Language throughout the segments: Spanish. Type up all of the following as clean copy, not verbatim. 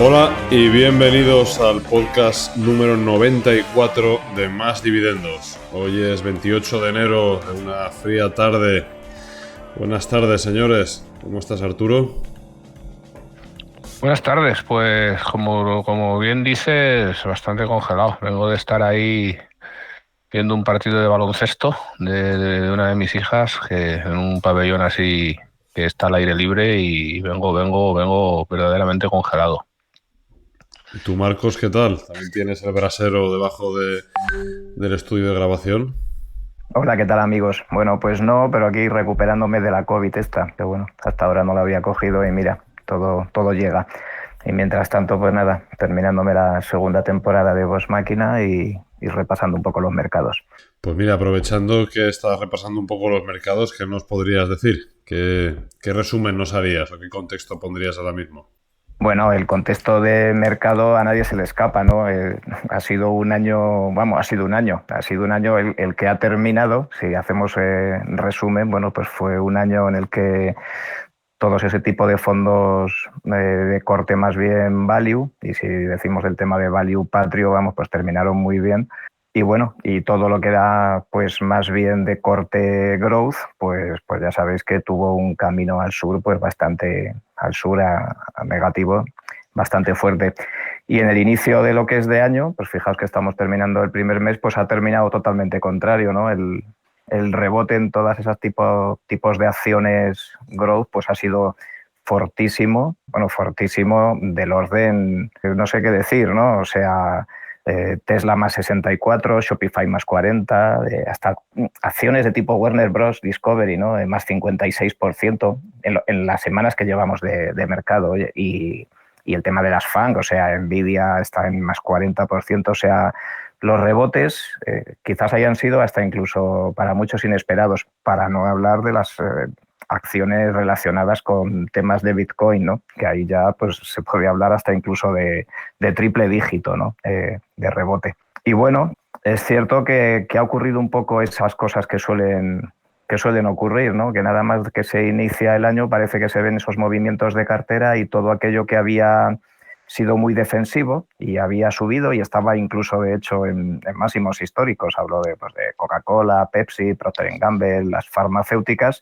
Hola y bienvenidos al podcast número 94 de Más Dividendos. Hoy es 28 de enero, en una fría tarde. Buenas tardes, señores. ¿Cómo estás, Arturo? Buenas tardes, pues como bien dices, bastante congelado. Vengo de estar ahí viendo un partido de baloncesto de una de mis hijas, que en un pabellón así que está al aire libre, y vengo verdaderamente congelado. ¿Y tú, Marcos, qué tal? ¿También tienes el brasero debajo del estudio de grabación? Hola, ¿qué tal, amigos? Bueno, pues no, pero aquí recuperándome de la COVID esta, que bueno, hasta ahora no la había cogido y mira, todo llega. Y mientras tanto, pues nada, terminándome la segunda temporada de Vox Máquina y repasando un poco los mercados. Pues mira, aprovechando que estás repasando un poco los mercados, ¿qué nos podrías decir? ¿Qué resumen nos harías o qué contexto pondrías ahora mismo? Bueno, el contexto de mercado a nadie se le escapa, ¿no? Ha sido un año, vamos, ha sido un año el que ha terminado. Si hacemos resumen, bueno, pues fue un año en el que todos ese tipo de fondos de corte más bien value, y si decimos el tema de value patrio, vamos, pues terminaron muy bien. Y bueno, y todo lo que da pues más bien de corte growth, pues ya sabéis que tuvo un camino al sur, pues bastante al sur a negativo, bastante fuerte. Y en el inicio de lo que es de año, pues fijaos que estamos terminando el primer mes, pues ha terminado totalmente contrario, ¿no? El rebote en todas esas tipos de acciones growth pues ha sido fortísimo, bueno, fortísimo del orden, no sé qué decir, ¿no? O sea, Tesla más 64, Shopify más 40, hasta acciones de tipo Warner Bros. Discovery, ¿no? Más 56% en las semanas que llevamos de mercado. Y el tema de las FANG, o sea, Nvidia está en más 40%, o sea, los rebotes quizás hayan sido hasta incluso para muchos inesperados, para no hablar de las acciones relacionadas con temas de Bitcoin, ¿no? Que ahí ya pues, se puede hablar hasta incluso de triple dígito, ¿no? De rebote. Y bueno, es cierto que ha ocurrido un poco esas cosas que suelen ocurrir, ¿no? Que nada más que se inicia el año parece que se ven esos movimientos de cartera y todo aquello que había sido muy defensivo y había subido y estaba incluso, de hecho, en máximos históricos. Hablo de Coca-Cola, Pepsi, Procter & Gamble, las farmacéuticas,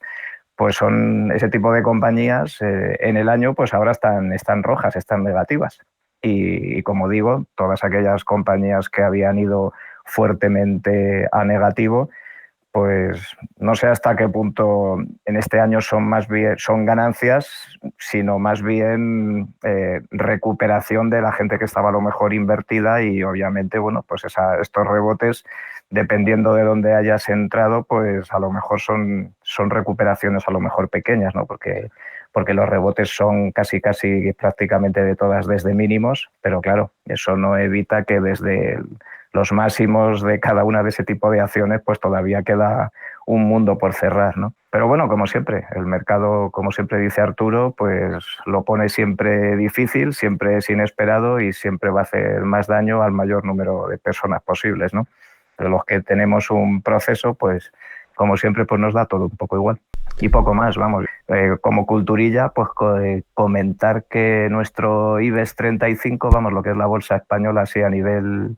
pues son ese tipo de compañías en el año, pues ahora están rojas, están negativas. Y como digo, todas aquellas compañías que habían ido fuertemente a negativo, pues no sé hasta qué punto en este año son ganancias, sino más bien recuperación de la gente que estaba a lo mejor invertida y obviamente, bueno, pues estos rebotes, dependiendo de dónde hayas entrado, pues a lo mejor son recuperaciones a lo mejor pequeñas, ¿no? Porque los rebotes son casi prácticamente de todas desde mínimos, pero claro, eso no evita que desde los máximos de cada una de ese tipo de acciones, pues todavía queda un mundo por cerrar, ¿no? Pero bueno, como siempre, el mercado, como siempre dice Arturo, pues lo pone siempre difícil, siempre es inesperado y siempre va a hacer más daño al mayor número de personas posibles, ¿no? Pero los que tenemos un proceso, pues como siempre, pues nos da todo un poco igual. Y poco más, vamos. Como culturilla, pues comentar que nuestro IBEX 35, vamos, lo que es la bolsa española, así a nivel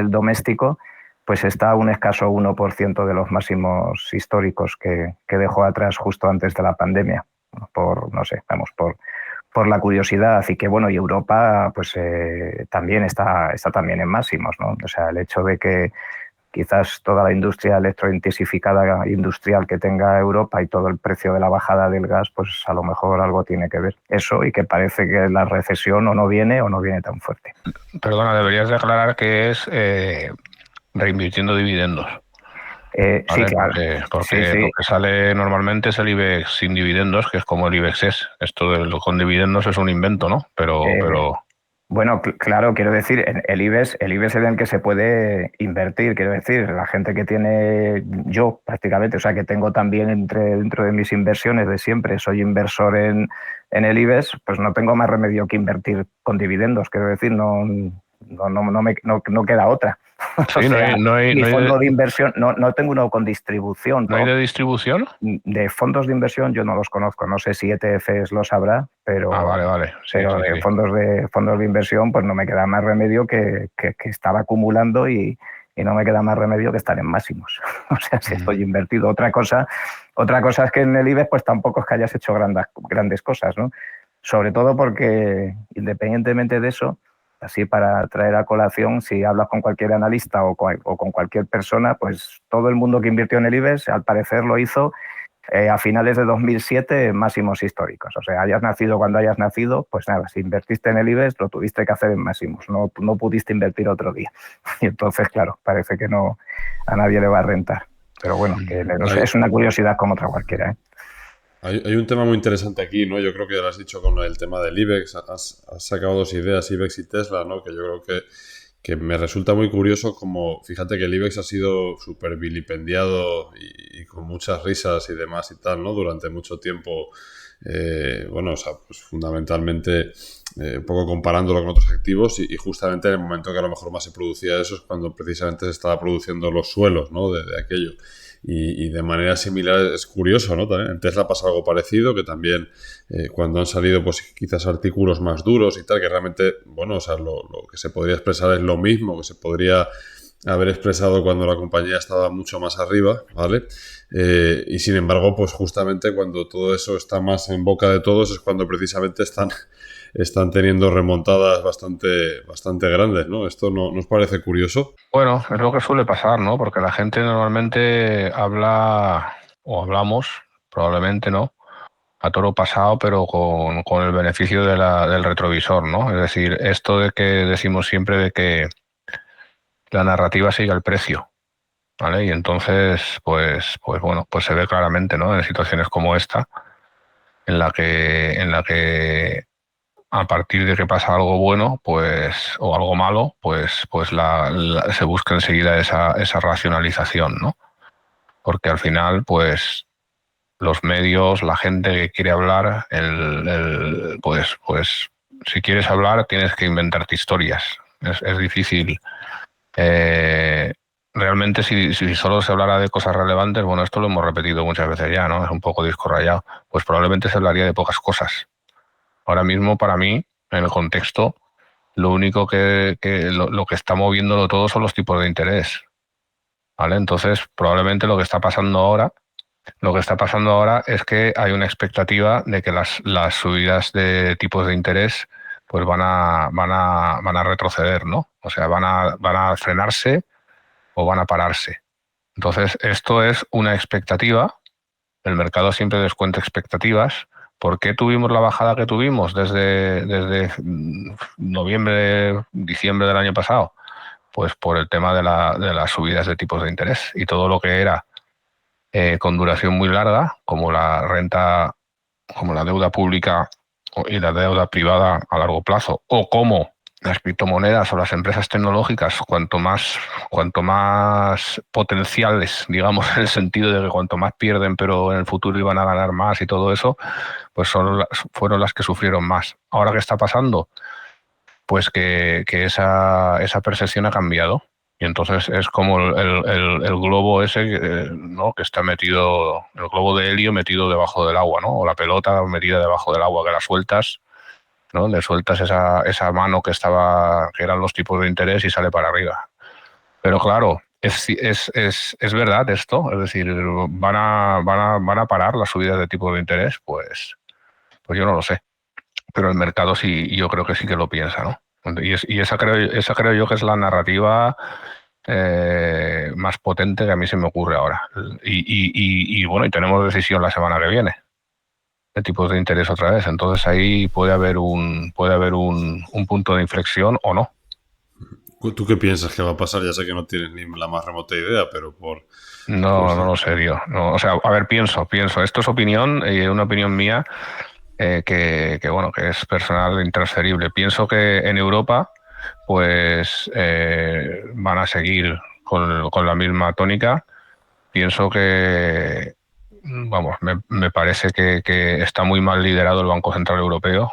doméstico, pues está a un escaso 1% de los máximos históricos que dejó atrás justo antes de la pandemia, no sé, vamos, por la curiosidad. Y que bueno, y Europa pues también está también en máximos, ¿no? O sea, el hecho de que quizás toda la industria electrointensificada industrial que tenga Europa y todo el precio de la bajada del gas, pues a lo mejor algo tiene que ver. Eso, y que parece que la recesión o no viene tan fuerte. Perdona, deberías de aclarar que es reinvirtiendo dividendos. Sí, ¿Vale? claro. Porque Sí. lo que sale normalmente es el IBEX sin dividendos, que es como el IBEX es. Esto de lo con dividendos es un invento, ¿no? Pero Bueno, claro, quiero decir, el IBEX es en el que se puede invertir. Quiero decir, la gente que tiene, yo prácticamente, o sea, que tengo también dentro de mis inversiones de siempre, soy inversor en el IBEX, pues no tengo más remedio que invertir con dividendos. Quiero decir, no queda otra. O Sí, sea, mi no hay fondo de inversión, no tengo uno con distribución. ¿no hay de distribución? De fondos de inversión yo no los conozco, no sé si ETFs los habrá, Ah, vale, sí, pero sí, de sí. fondos de inversión pues no me queda más remedio que estar acumulando y no me queda más remedio que estar en máximos. O sea, si estoy invertido. Otra cosa es que en el IBEX pues tampoco es que hayas hecho grandes cosas, ¿no? Sobre todo porque independientemente de eso, así para traer a colación, si hablas con cualquier analista o con cualquier persona, pues todo el mundo que invirtió en el IBEX al parecer lo hizo a finales de 2007 máximos históricos. O sea, hayas nacido cuando hayas nacido, pues nada, si invertiste en el IBEX lo tuviste que hacer en máximos, no pudiste invertir otro día. Y entonces, claro, parece que no a nadie le va a rentar. Pero bueno, que no sé, es una curiosidad como otra cualquiera, ¿eh? Hay un tema muy interesante aquí, ¿no? Yo creo que ya lo has dicho con el tema del IBEX, has sacado dos ideas, IBEX y Tesla, ¿no? Que yo creo que me resulta muy curioso como, fíjate que el IBEX ha sido súper vilipendiado y con muchas risas y demás y tal, ¿no? Durante mucho tiempo, bueno, o sea, pues fundamentalmente un poco comparándolo con otros activos y justamente en el momento que a lo mejor más se producía eso es cuando precisamente se estaba produciendo los suelos, ¿no? De aquello. Y de manera similar es curioso, ¿no? También en Tesla pasa algo parecido, que también cuando han salido pues quizás artículos más duros y tal, que realmente, bueno, o sea, lo que se podría expresar es lo mismo que se podría haber expresado cuando la compañía estaba mucho más arriba, ¿vale? Y sin embargo, pues justamente cuando todo eso está más en boca de todos es cuando precisamente están teniendo remontadas bastante grandes, ¿no? ¿Esto no os parece curioso? Bueno, es lo que suele pasar, ¿no? Porque la gente normalmente habla, o hablamos, probablemente, ¿no? A toro pasado, pero con el beneficio del retrovisor, ¿no? Es decir, esto de que decimos siempre de que la narrativa sigue el precio, ¿vale? Y entonces, pues bueno, pues se ve claramente, ¿no? En situaciones como esta, en la que a partir de que pasa algo bueno, pues, o algo malo, pues se busca enseguida esa racionalización, ¿no? Porque al final, pues los medios, la gente que quiere hablar, pues si quieres hablar tienes que inventarte historias. Es difícil. Eh, Realmente si solo se hablara de cosas relevantes, bueno, esto lo hemos repetido muchas veces ya, ¿no? Es un poco disco rayado. Pues probablemente se hablaría de pocas cosas. Ahora mismo, para mí, en el contexto, lo único lo que está moviéndolo todo son los tipos de interés, ¿vale? Entonces, probablemente lo que está pasando ahora es que hay una expectativa de que las subidas de tipos de interés pues van a retroceder, ¿no? O sea, van a frenarse o van a pararse. Entonces, esto es una expectativa. El mercado siempre descuenta expectativas. ¿Por qué tuvimos la bajada que tuvimos desde noviembre, diciembre del año pasado? Pues por el tema de las subidas de tipos de interés y todo lo que era con duración muy larga, como la renta, como la deuda pública y la deuda privada a largo plazo, o como las criptomonedas o las empresas tecnológicas, cuanto más potenciales, digamos, en el sentido de que cuanto más pierden, pero en el futuro iban a ganar más y todo eso, pues fueron las que sufrieron más. Ahora, ¿qué está pasando? Pues que esa percepción ha cambiado. Y entonces es como el globo ese, ¿no? Que está metido, el globo de helio metido debajo del agua, ¿no? O la pelota metida debajo del agua, que la sueltas, ¿no? Le sueltas esa mano que eran los tipos de interés y sale para arriba. Pero claro, es verdad esto, es decir, ¿van a parar las subidas de tipos de interés? Pues yo no lo sé. Pero el mercado sí, yo creo que sí que lo piensa, ¿no? Y esa creo yo que es la narrativa más potente que a mí se me ocurre ahora. Y bueno, y tenemos decisión la semana que viene de tipos de interés otra vez. Entonces ahí puede haber un punto de inflexión o no. ¿Tú qué piensas que va a pasar? Ya sé que no tienes ni la más remota idea, pero No, no lo sé, tío. No, o sea, a ver, pienso. Esto es opinión, una opinión mía bueno, que es personal e intransferible. Pienso que en Europa, pues van a seguir con la misma tónica. Pienso que, vamos, me parece que está muy mal liderado el Banco Central Europeo.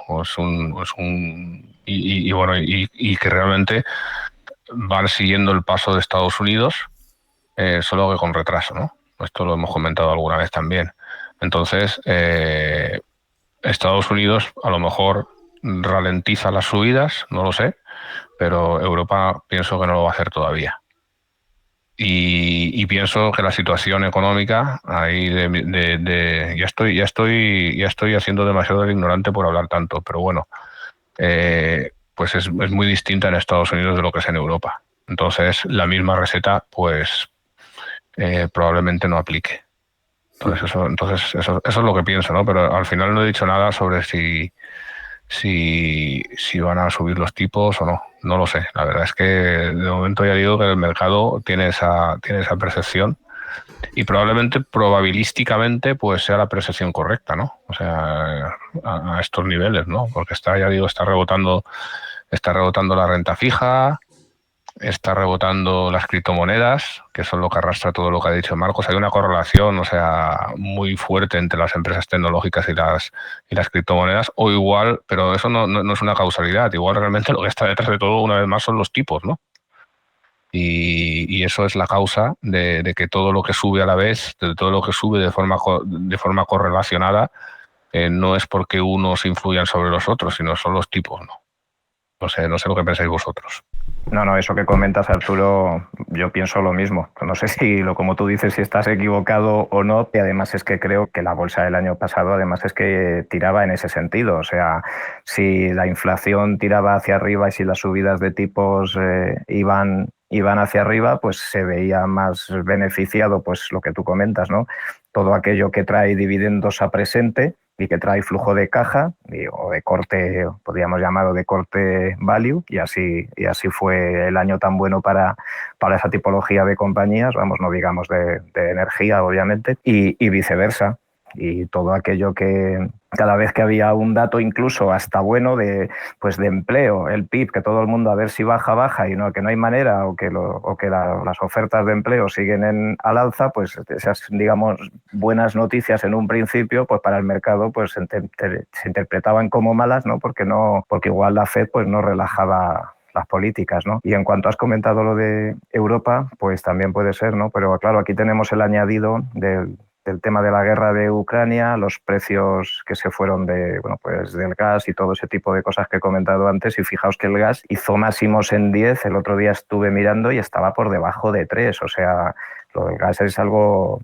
Y bueno, y que realmente van siguiendo el paso de Estados Unidos, solo que con retraso, ¿no? Esto lo hemos comentado alguna vez también. Entonces, Estados Unidos a lo mejor ralentiza las subidas, no lo sé, pero Europa pienso que no lo va a hacer todavía. Y pienso que la situación económica ahí ya estoy haciendo demasiado el ignorante por hablar tanto, pero bueno, pues es muy distinta en Estados Unidos de lo que es en Europa. Entonces la misma receta pues probablemente no aplique. Entonces eso es lo que pienso, ¿no? Pero al final no he dicho nada sobre si van a subir los tipos o no. No lo sé. La verdad es que de momento ya digo que el mercado tiene esa percepción y probabilísticamente pues sea la percepción correcta, ¿no? O sea, a estos niveles, ¿no? Porque está rebotando la renta fija, está rebotando las criptomonedas, que son lo que arrastra todo lo que ha dicho Marcos. Hay una correlación, o sea, muy fuerte entre las empresas tecnológicas y las criptomonedas, o igual, pero eso no es una causalidad. Igual realmente lo que está detrás de todo, una vez más, son los tipos, ¿no? Y eso es la causa de que todo lo que sube a la vez, de todo lo que sube de forma correlacionada, no es porque unos influyan sobre los otros, sino son los tipos, ¿no? No sé lo que pensáis vosotros. No, eso que comentas, Arturo, yo pienso lo mismo. No sé como tú dices, si estás equivocado o no, y además es que creo que la bolsa del año pasado, además es que tiraba en ese sentido. O sea, si la inflación tiraba hacia arriba y si las subidas de tipos iban hacia arriba, pues se veía más beneficiado, pues lo que tú comentas, ¿no? Todo aquello que trae dividendos a presente y que trae flujo de caja o de corte, podríamos llamarlo de corte value, y así fue el año tan bueno para esa tipología de compañías, vamos, no digamos de energía, obviamente, y viceversa. Y todo aquello que cada vez que había un dato incluso hasta bueno de empleo, el PIB, que todo el mundo a ver si baja y que no hay manera, o que las ofertas de empleo siguen al alza, pues esas, digamos, buenas noticias en un principio, pues para el mercado pues se interpretaban como malas, ¿no? Porque igual la Fed pues no relajaba las políticas, ¿no? Y en cuanto has comentado lo de Europa, pues también puede ser, ¿no? Pero claro, aquí tenemos el añadido del tema de la guerra de Ucrania, los precios que se fueron del gas y todo ese tipo de cosas que he comentado antes. Y fijaos que el gas hizo máximos en 10, el otro día estuve mirando y estaba por debajo de 3. O sea, lo del gas es algo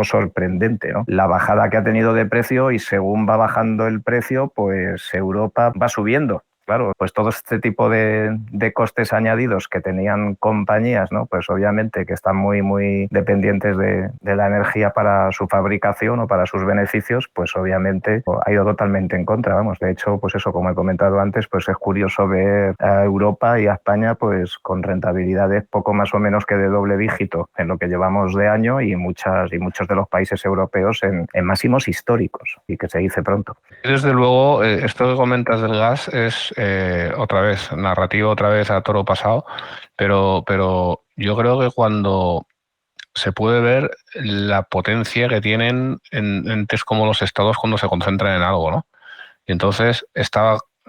sorprendente, ¿no? La bajada que ha tenido de precio, y según va bajando el precio, pues Europa va subiendo. Claro, pues todo este tipo de costes añadidos que tenían compañías, ¿no? Pues obviamente que están muy, muy dependientes de la energía para su fabricación o para sus beneficios, pues obviamente ha ido totalmente en contra, vamos. De hecho, pues eso, como he comentado antes, pues es curioso ver a Europa y a España pues con rentabilidades poco más o menos que de doble dígito en lo que llevamos de año, y muchos de los países europeos en máximos históricos, y que se dice pronto. Desde luego, esto que comentas del gas es otra vez narrativo, otra vez a toro pasado, pero yo creo que cuando se puede ver la potencia que tienen entes como los estados cuando se concentran en algo, ¿no? Y entonces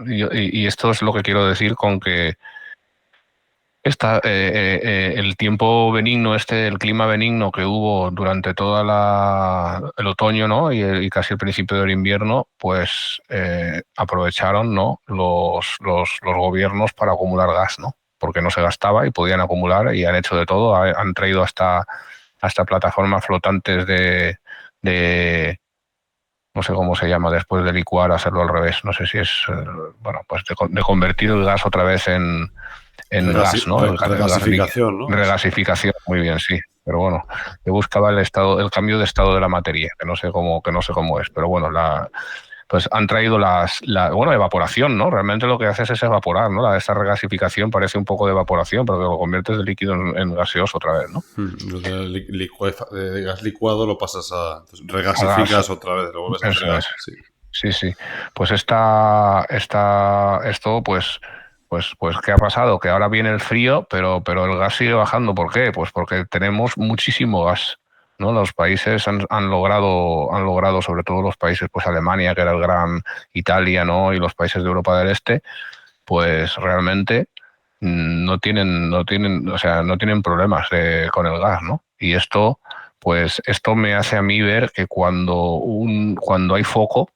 y esto es lo que quiero decir con que el tiempo benigno, el clima benigno que hubo durante todo el otoño, ¿no? y casi el principio del invierno, pues aprovecharon, ¿no? los gobiernos para acumular gas, ¿no? Porque no se gastaba y podían acumular, y han hecho de todo. Han traído hasta plataformas flotantes de no sé cómo se llama, después de licuar, hacerlo al revés. No sé si es, pues de convertir el gas otra vez en gas, ¿no? Regasificación, ¿no? Regasificación, muy bien, sí. Pero bueno, yo buscaba el cambio de estado de la materia, que no sé cómo es, pero bueno, pues han traído evaporación, ¿no? Realmente lo que haces es evaporar, ¿no? Esa regasificación parece un poco de evaporación, pero que lo conviertes de líquido en gaseoso otra vez, ¿no? De gas licuado lo pasas regasificas otra vez, lo vuelves a hacer gas. Sí. Pues esto, pues ¿qué ha pasado? Que ahora viene el frío, pero el gas sigue bajando. ¿Por qué? Pues porque tenemos muchísimo gas, ¿no? Los países han logrado, sobre todo los países, pues Alemania, que era el gran, Italia, ¿no? Y los países de Europa del Este, pues realmente o sea, no tienen problemas con el gas, ¿no? Y esto me hace a mí ver que cuando hay foco,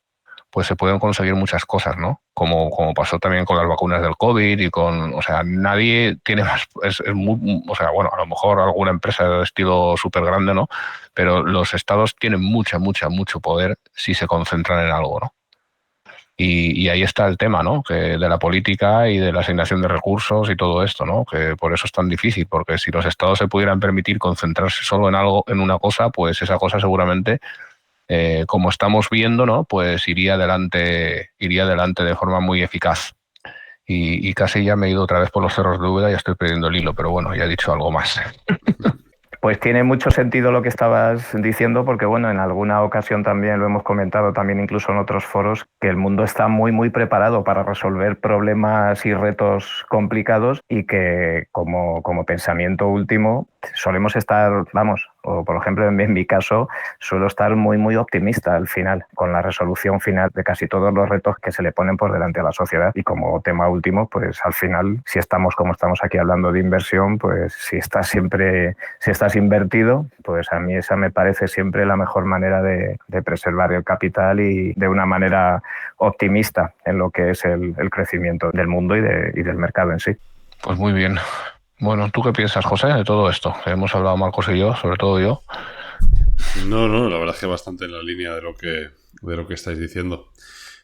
pues se pueden conseguir muchas cosas, ¿no? Como pasó también con las vacunas del COVID o sea, nadie tiene más, o sea, bueno, a lo mejor alguna empresa de estilo súper grande, ¿no? Pero los estados tienen mucho poder si se concentran en algo, ¿no? Y ahí está el tema, ¿no? Que de la política y de la asignación de recursos y todo esto, ¿no? Que por eso es tan difícil, porque si los estados se pudieran permitir concentrarse solo en algo, en una cosa, pues esa cosa seguramente, como estamos viendo, ¿no? Pues iría adelante de forma muy eficaz. Y casi ya me he ido otra vez por los cerros de Úbeda y estoy perdiendo el hilo, pero bueno, ya he dicho algo más. Pues tiene mucho sentido lo que estabas diciendo, porque bueno, en alguna ocasión también lo hemos comentado, también incluso en otros foros, que el mundo está muy preparado para resolver problemas y retos complicados y que como pensamiento último solemos estar, vamos, o por ejemplo en mi caso, suelo estar muy optimista al final, con la resolución final de casi todos los retos que se le ponen por delante a la sociedad. Y como tema último, pues al final, si estamos como estamos aquí hablando de inversión, pues si estás invertido, pues a mí esa me parece siempre la mejor manera de preservar el capital y de una manera optimista en lo que es el crecimiento del mundo y del mercado en sí. Pues muy bien. Bueno, ¿tú qué piensas, José, de todo esto? Hemos hablado Marcos y yo, sobre todo yo. No, la verdad es que bastante en la línea de lo que estáis diciendo.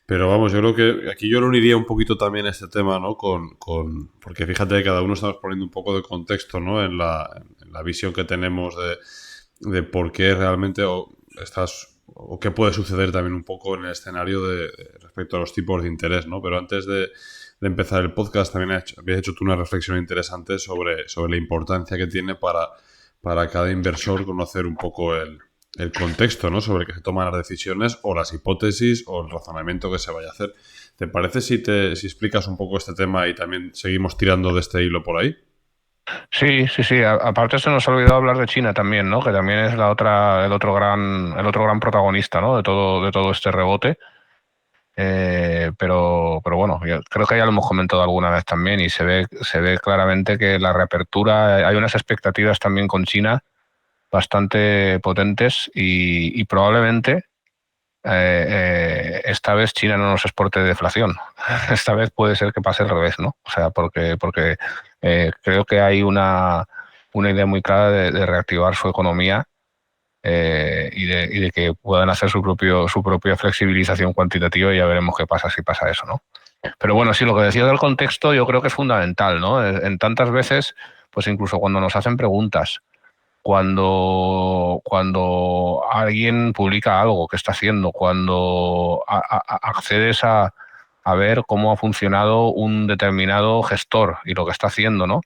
Pero vamos, yo creo que aquí yo lo uniría un poquito también este tema, ¿no? Porque fíjate que cada uno estamos poniendo un poco de contexto, ¿no? En la visión que tenemos de por qué realmente o qué puede suceder también un poco en el escenario respecto a los tipos de interés, ¿no? Pero antes de empezar el podcast también habías hecho tú una reflexión interesante sobre la importancia que tiene para cada inversor conocer un poco el contexto, ¿no? Sobre el que se toman las decisiones o las hipótesis o el razonamiento que se vaya a hacer. ¿Te parece si explicas un poco este tema y también seguimos tirando de este hilo por ahí? Sí. Aparte se nos ha olvidado hablar de China también, ¿no? Que también es el otro gran protagonista, ¿no? De todo este rebote. Pero bueno, creo que ya lo hemos comentado alguna vez también y se ve claramente que la reapertura, hay unas expectativas también con China bastante potentes y probablemente esta vez China no nos exporte deflación. Esta vez puede ser que pase al revés, ¿no? O sea, porque creo que hay una idea muy clara de reactivar su economía y de que puedan hacer su propia flexibilización cuantitativa y ya veremos qué pasa si pasa eso, ¿no? Pero bueno, sí, lo que decía del contexto yo creo que es fundamental, ¿no? En tantas veces, pues incluso cuando nos hacen preguntas, cuando alguien publica algo que está haciendo, cuando accedes a ver cómo ha funcionado un determinado gestor y lo que está haciendo, ¿no?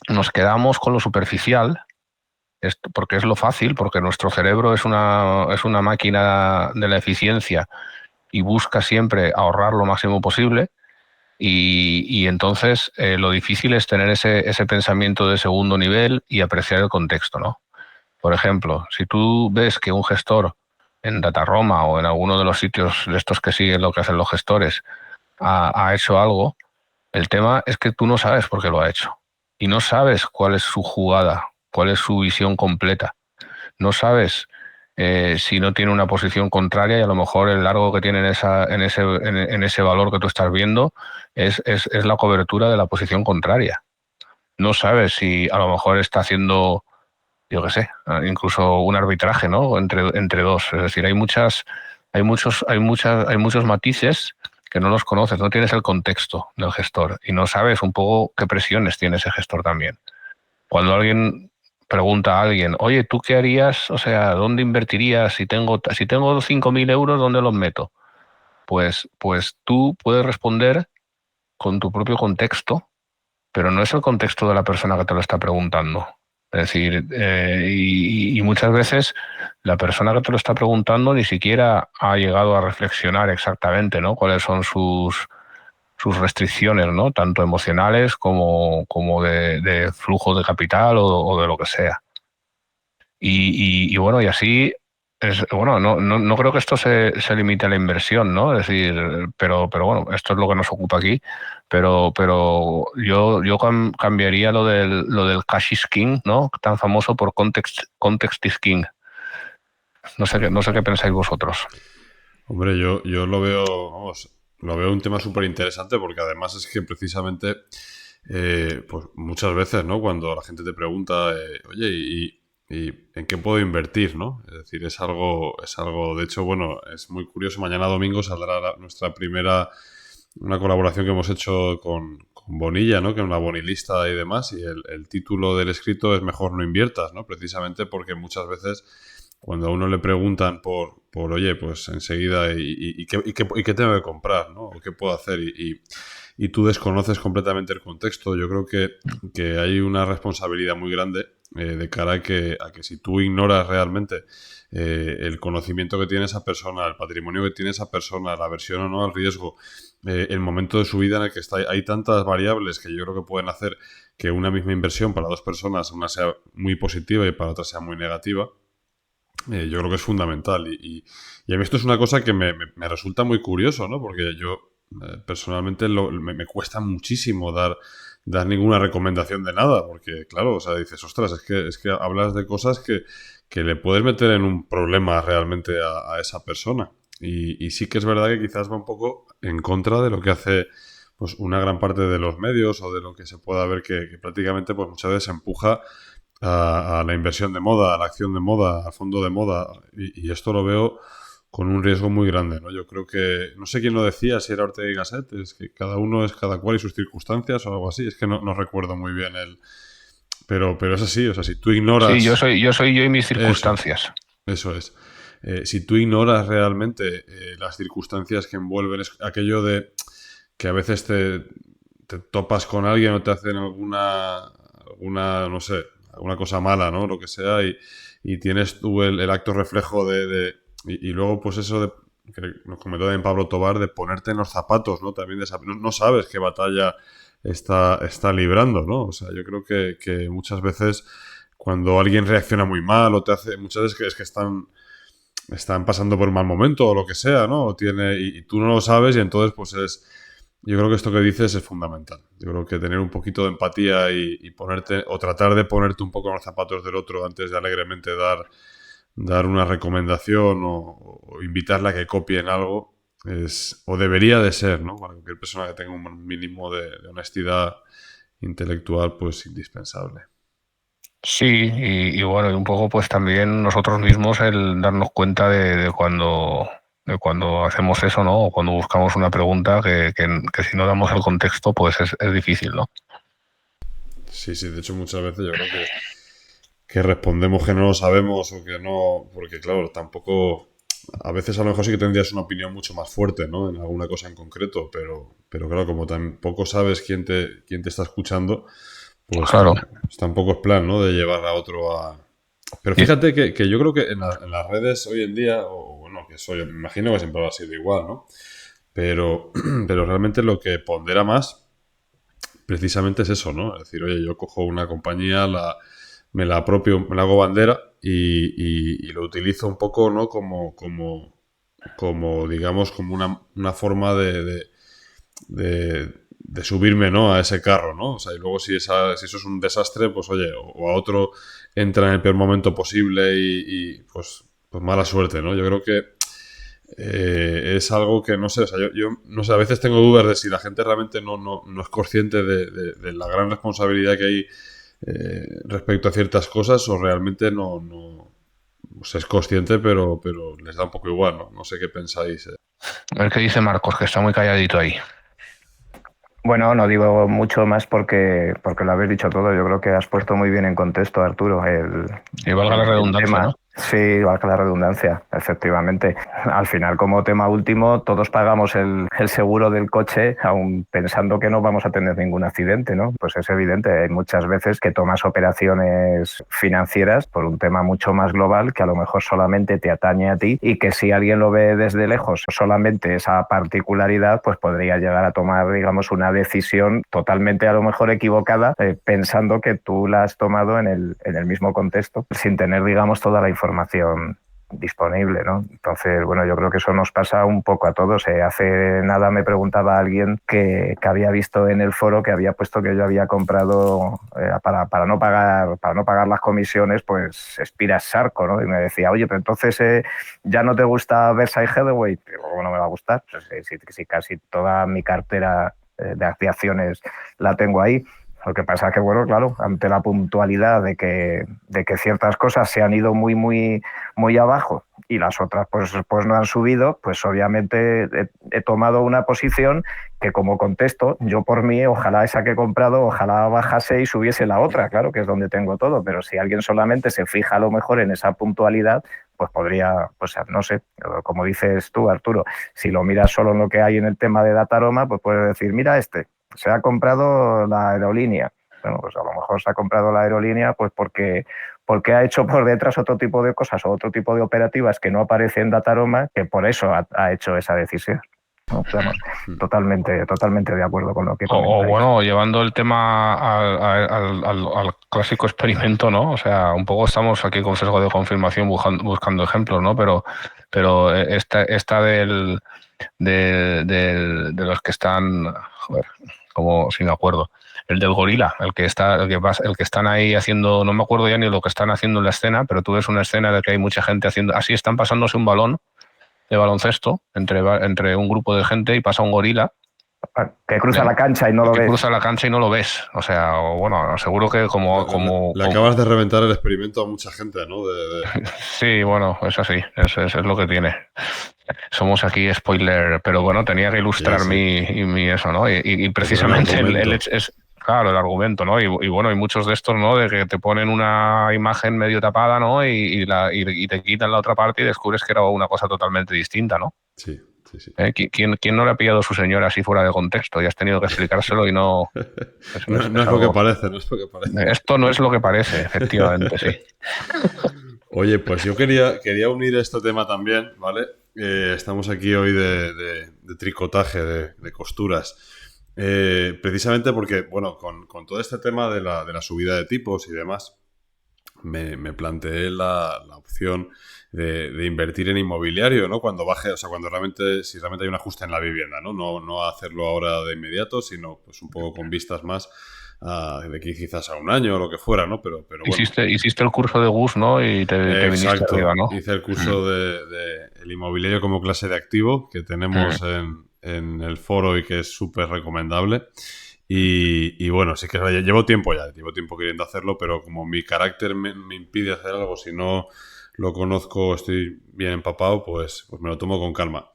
Nos quedamos con lo superficial, porque es lo fácil, porque nuestro cerebro es una máquina de la eficiencia y busca siempre ahorrar lo máximo posible. Y entonces lo difícil es tener ese pensamiento de segundo nivel y apreciar el contexto, ¿no? Por ejemplo, si tú ves que un gestor en Dataroma o en alguno de los sitios de estos que siguen lo que hacen los gestores ha hecho algo, el tema es que tú no sabes por qué lo ha hecho y no sabes cuál es su jugada, cuál es su visión completa. No sabes si no tiene una posición contraria y a lo mejor el largo que tiene en ese valor que tú estás viendo es la cobertura de la posición contraria. No sabes si a lo mejor está haciendo, yo qué sé, incluso un arbitraje, ¿no? Entre dos. Es decir, hay muchos matices que no los conoces, no tienes el contexto del gestor y no sabes un poco qué presiones tiene ese gestor también. Cuando alguien pregunta a alguien, oye, ¿tú qué harías? O sea, ¿dónde invertirías? Si tengo 5.000 euros, ¿dónde los meto? Pues tú puedes responder con tu propio contexto, pero no es el contexto de la persona que te lo está preguntando. Es decir, y muchas veces la persona que te lo está preguntando ni siquiera ha llegado a reflexionar exactamente, ¿no? Cuáles son sus restricciones, ¿no? Tanto emocionales como de flujo de capital o de lo que sea. Y bueno, y así Bueno, no creo que esto se limite a la inversión, ¿no? Es decir, pero bueno, esto es lo que nos ocupa aquí. Pero yo cambiaría lo del cash is king, ¿no? Tan famoso por context is king. No sé qué pensáis vosotros. Hombre, yo lo veo, vamos, lo veo un tema súper interesante porque además es que precisamente, pues muchas veces, ¿no? Cuando la gente te pregunta, oye, ¿y en qué puedo invertir, ¿no? Es decir, de hecho, bueno, es muy curioso. Mañana domingo saldrá nuestra primera, una colaboración que hemos hecho con Bonilla, ¿no? Que es una bonilista y demás. Y el título del escrito es Mejor no inviertas, ¿no? Precisamente porque muchas veces cuando a uno le preguntan oye, pues enseguida, ¿y qué tengo que comprar, ¿no? ¿O qué puedo hacer? Y tú desconoces completamente el contexto. Yo creo que hay una responsabilidad muy grande de cara a que si tú ignoras realmente el conocimiento que tiene esa persona, el patrimonio que tiene esa persona, la aversión o no al riesgo, el momento de su vida en el que está, hay tantas variables que yo creo que pueden hacer que una misma inversión para dos personas, una sea muy positiva y para otra sea muy negativa. Yo creo que es fundamental y a mí esto es una cosa que me resulta muy curioso, ¿no? Porque yo personalmente me cuesta muchísimo dar ninguna recomendación de nada, porque claro, o sea, dices, ostras, es que hablas de cosas que le puedes meter en un problema realmente a esa persona. Y sí que es verdad que quizás va un poco en contra de lo que hace pues una gran parte de los medios o de lo que se pueda ver que prácticamente pues muchas veces empuja a la inversión de moda, a la acción de moda, al fondo de moda. Y esto lo veo con un riesgo muy grande, ¿no? Yo creo que, no sé quién lo decía, si era Ortega y Gasset, es que cada uno es cada cual y sus circunstancias o algo así. Es que no recuerdo muy bien pero es así, o sea, si tú ignoras... Sí, yo soy yo y mis circunstancias. Eso es. Si tú ignoras realmente las circunstancias que envuelven aquello de que a veces te topas con alguien o te hacen alguna, no sé, alguna cosa mala, ¿no? Lo que sea, y tienes tú el acto reflejo y luego, pues eso que nos comentó también Pablo Tobar, de ponerte en los zapatos, ¿no? También no sabes qué batalla está librando, ¿no? O sea, yo creo que muchas veces cuando alguien reacciona muy mal o te hace, muchas veces es que están pasando por un mal momento o lo que sea, ¿no? Y tú no lo sabes y entonces pues yo creo que esto que dices es fundamental. Yo creo que tener un poquito de empatía y ponerte, o tratar de ponerte un poco en los zapatos del otro antes de alegremente dar una recomendación o invitarla a que copie en algo, o debería de ser, ¿no? Para cualquier persona que tenga un mínimo de honestidad intelectual, pues indispensable. Sí, y bueno, y un poco pues también nosotros mismos el darnos cuenta de cuando hacemos eso, ¿no? O cuando buscamos una pregunta que si no damos el contexto, pues es difícil, ¿no? Sí, de hecho muchas veces yo creo que respondemos que no lo sabemos o que no, porque claro, tampoco, a veces a lo mejor sí que tendrías una opinión mucho más fuerte, ¿no? En alguna cosa en concreto, pero claro, como tampoco sabes quién te está escuchando, pues Claro. tampoco es plan, ¿no? De llevar a otro a... Pero fíjate que yo creo que en las redes hoy en día, o bueno, me imagino que siempre ha sido igual, ¿no? Pero, pero realmente lo que pondera más precisamente es eso, ¿no? Es decir, oye, yo cojo una compañía, me la apropio, me la hago bandera y lo utilizo un poco, ¿no? Como digamos, como una forma de subirme, ¿no? A ese carro, ¿no? O sea, y luego si eso es un desastre, pues oye, o a otro entra en el peor momento posible y pues mala suerte, ¿no? Yo creo que es algo que no sé, o sea, yo no sé, a veces tengo dudas de si la gente realmente no es consciente de la gran responsabilidad que hay respecto a ciertas cosas o realmente no pues es consciente, pero les da un poco igual, ¿no? No sé qué pensáis. A ver qué dice Marcos, que está muy calladito ahí. Bueno, no digo mucho más porque lo habéis dicho todo. Yo creo que has puesto muy bien en contexto, Arturo, Y valga la redundancia, tema. ¿no? Sí, valga la redundancia, efectivamente. Al final, como tema último, todos pagamos el seguro del coche, aun pensando que no vamos a tener ningún accidente, ¿no? Pues es evidente, hay muchas veces que tomas operaciones financieras por un tema mucho más global que a lo mejor solamente te atañe a ti y que si alguien lo ve desde lejos, solamente esa particularidad, pues podría llegar a tomar, digamos, una decisión totalmente a lo mejor equivocada, pensando que tú la has tomado en el mismo contexto, sin tener, digamos, toda la información disponible, ¿no? Entonces, bueno, yo creo que eso nos pasa un poco a todos. Hace nada me preguntaba alguien que había visto en el foro que había puesto que yo había comprado para no pagar las comisiones, pues Spira Sarco, ¿no? Y me decía, oye, pero entonces ya no te gusta Versailles Hathaway. Digo, ¿cómo no me va a gustar? Pues, si casi toda mi cartera de acciones la tengo ahí. Lo que pasa es que, bueno, claro, ante la puntualidad de que ciertas cosas se han ido muy, muy, muy abajo y las otras pues no han subido, pues obviamente he tomado una posición que, como contesto, yo por mí, ojalá esa que he comprado, ojalá bajase y subiese la otra, claro, que es donde tengo todo, pero si alguien solamente se fija a lo mejor en esa puntualidad, pues podría, pues no sé, como dices tú, Arturo, si lo miras solo en lo que hay en el tema de Dataroma, pues puedes decir, mira se ha comprado la aerolínea. Bueno, pues a lo mejor se ha comprado la aerolínea pues porque ha hecho por detrás otro tipo de cosas o otro tipo de operativas que no aparecen en Dataroma, que por eso ha hecho esa decisión. ¿No? Vamos, totalmente de acuerdo con lo que comentáis. O bueno, llevando el tema al clásico experimento, ¿no? O sea, un poco estamos aquí con sesgo de confirmación buscando ejemplos, ¿no? Pero esta de los que están, joder, como sin acuerdo, el del gorila, el que están ahí haciendo, no me acuerdo ya ni lo que están haciendo en la escena, pero tú ves una escena de que hay mucha gente haciendo, así están pasándose un balón de baloncesto entre un grupo de gente y pasa un gorila que cruza la cancha y no lo ves. Cruza la cancha y no lo ves. O sea, bueno, seguro que Le acabas de reventar el experimento a mucha gente, ¿no? Sí, bueno, es así. Es lo que tiene. Somos aquí spoiler, pero bueno, tenía que ilustrar sí. mi eso, ¿no? Y precisamente es claro, el argumento, ¿no? Y bueno, hay muchos de estos, ¿no? De que te ponen una imagen medio tapada, ¿no? Y te quitan la otra parte y descubres que era una cosa totalmente distinta, ¿no? Sí. Sí. ¿Quién no le ha pillado a su señora así fuera de contexto y has tenido que explicárselo y no... no es lo que parece, no es lo que parece. Esto no es lo que parece, efectivamente, sí. Oye, pues yo quería unir este tema también, ¿vale? Estamos aquí hoy de tricotaje, de costuras. Precisamente porque, bueno, con todo este tema de la subida de tipos y demás, me planteé la opción de invertir en inmobiliario, ¿no? Cuando baje, o sea, si realmente hay un ajuste en la vivienda, ¿no? No hacerlo ahora de inmediato, sino pues un poco con vistas más de aquí quizás a un año o lo que fuera, ¿no? Pero bueno. Hiciste el curso de Gus, ¿no? Y te viniste arriba, ¿no? Hice el curso de el inmobiliario como clase de activo que tenemos en el foro y que es súper recomendable. Y bueno, sí que llevo tiempo queriendo hacerlo, pero como mi carácter me impide hacer algo, si no lo conozco, estoy bien empapado, pues me lo tomo con calma.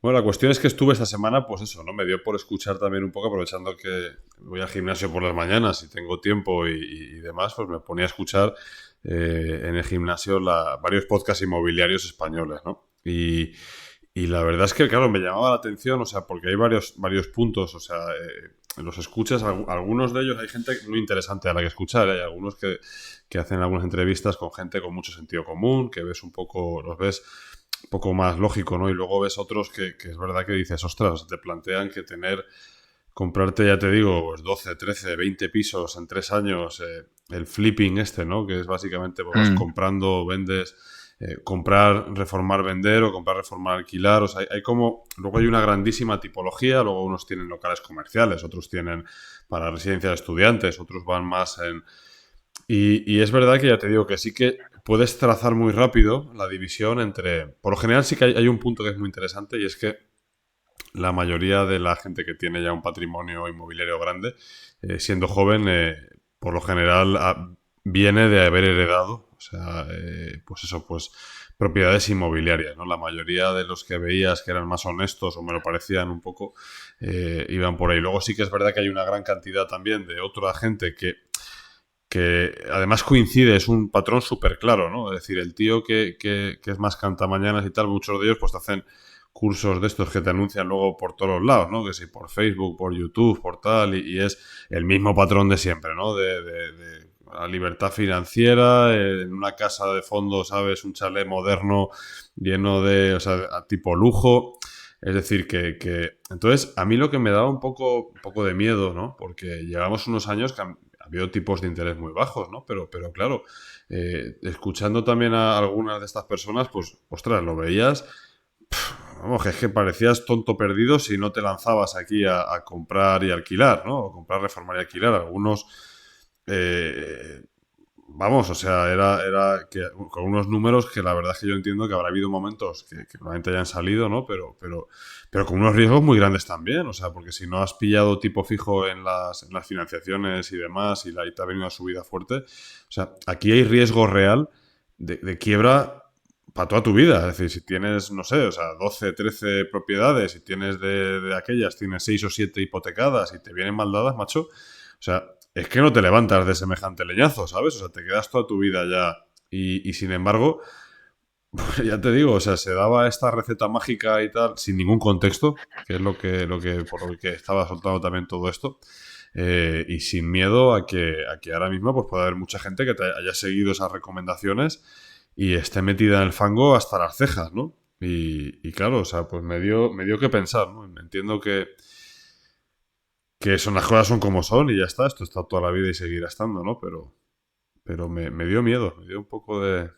Bueno, la cuestión es que estuve esta semana, pues eso, ¿no? Me dio por escuchar también un poco, aprovechando que voy al gimnasio por las mañanas y tengo tiempo y demás, pues me ponía a escuchar en el gimnasio varios podcasts inmobiliarios españoles, ¿no? Y la verdad es que, claro, me llamaba la atención, o sea, porque hay varios puntos, o sea, los escuchas, algunos de ellos hay gente muy interesante a la que escuchar, hay algunos que hacen algunas entrevistas con gente con mucho sentido común, que los ves un poco más lógico, ¿no? Y luego ves otros que es verdad que dices, ostras, te plantean que comprarte, ya te digo, pues 12, 13, 20 pisos en 3 años, el flipping ¿no? Que es básicamente pues, vas comprando, vendes, comprar, reformar, vender o comprar, reformar, alquilar. O sea, luego hay una grandísima tipología, luego unos tienen locales comerciales, otros tienen para residencia de estudiantes, otros van más en... Y es verdad que ya te digo que sí que puedes trazar muy rápido la división entre... Por lo general sí que hay un punto que es muy interesante y es que la mayoría de la gente que tiene ya un patrimonio inmobiliario grande, siendo joven, por lo general viene de haber heredado, o sea, pues propiedades inmobiliarias, ¿no? La mayoría de los que veías que eran más honestos o me lo parecían un poco, iban por ahí. Luego sí que es verdad que hay una gran cantidad también de otra gente que además coincide, es un patrón súper claro, ¿no? Es decir, el tío que es más cantamañanas y tal, muchos de ellos pues te hacen cursos de estos que te anuncian luego por todos los lados, ¿no? Que si por Facebook, por YouTube, por tal, y es el mismo patrón de siempre, ¿no? De la libertad financiera, en una casa de fondo, ¿sabes? Un chalet moderno lleno de, o sea, tipo lujo. Es decir, que entonces a mí lo que me daba un poco de miedo, ¿no? Porque llevamos unos años que ha habido tipos de interés muy bajos, ¿no? Pero claro, escuchando también a algunas de estas personas, pues, ostras, lo veías, vamos, que es que parecías tonto perdido si no te lanzabas aquí a comprar y alquilar, ¿no? O comprar, reformar y alquilar. Algunos, vamos, o sea, era que, con unos números que la verdad es que yo entiendo que habrá habido momentos que probablemente hayan salido, ¿no? Pero con unos riesgos muy grandes también, o sea, porque si no has pillado tipo fijo en las financiaciones y demás y te ha venido una subida fuerte, o sea, aquí hay riesgo real de quiebra para toda tu vida. Es decir, si tienes, no sé, o sea, 12, 13 propiedades y tienes de aquellas, tienes 6 o 7 hipotecadas y te vienen mal dadas, macho, o sea, es que no te levantas de semejante leñazo, ¿sabes? O sea, te quedas toda tu vida ya. Y sin embargo, pues ya te digo, o sea, se daba esta receta mágica y tal, sin ningún contexto, que es por lo que estaba soltando también todo esto. Y sin miedo a que ahora mismo pues pueda haber mucha gente que te haya seguido esas recomendaciones y esté metida en el fango hasta las cejas, ¿no? Y claro, o sea, pues me dio que pensar, ¿no? Entiendo que son las cosas son como son y ya está, esto está toda la vida y seguirá estando, ¿no? Pero me dio miedo, me dio un poco de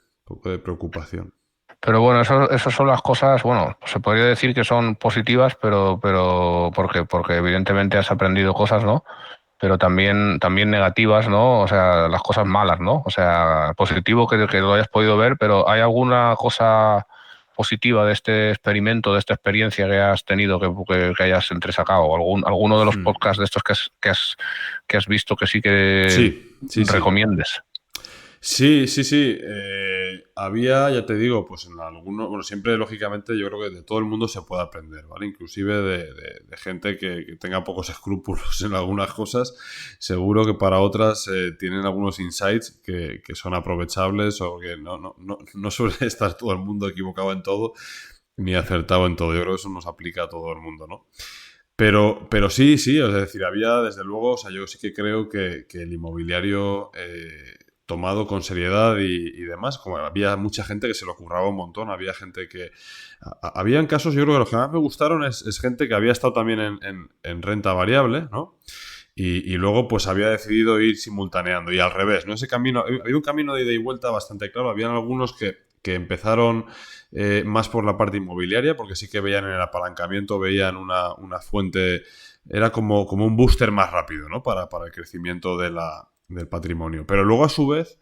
preocupación. Pero bueno, esas son las cosas, bueno, se podría decir que son positivas, pero porque evidentemente has aprendido cosas, ¿no? Pero también negativas, ¿no? O sea, las cosas malas, ¿no? O sea, positivo que lo hayas podido ver, pero ¿hay alguna cosa positiva de este experimento, de esta experiencia que has tenido, que hayas entresacado? ¿Alguno de los Hmm. podcasts de estos que has visto que sí que Sí, sí, sí. recomiendes? Sí, sí, sí. Había, ya te digo, pues en algunos, bueno, siempre lógicamente yo creo que de todo el mundo se puede aprender, ¿vale? Inclusive de gente que tenga pocos escrúpulos en algunas cosas, seguro que para otras tienen algunos insights que son aprovechables o que no suele estar todo el mundo equivocado en todo ni acertado en todo. Yo creo que eso nos aplica a todo el mundo, ¿no? Pero sí, sí, es decir, había desde luego, o sea, yo sí que creo que el inmobiliario tomado con seriedad y demás, como había mucha gente que se lo curraba un montón, había gente que... Habían casos, yo creo que los que más me gustaron es gente que había estado también en renta variable, ¿no? Y luego pues había decidido ir simultaneando y al revés, ¿no? Ese camino, había un camino de ida y vuelta bastante claro, habían algunos que empezaron más por la parte inmobiliaria, porque sí que veían en el apalancamiento, veían una fuente, era como un booster más rápido, ¿no? Para el crecimiento del patrimonio. Pero luego, a su vez,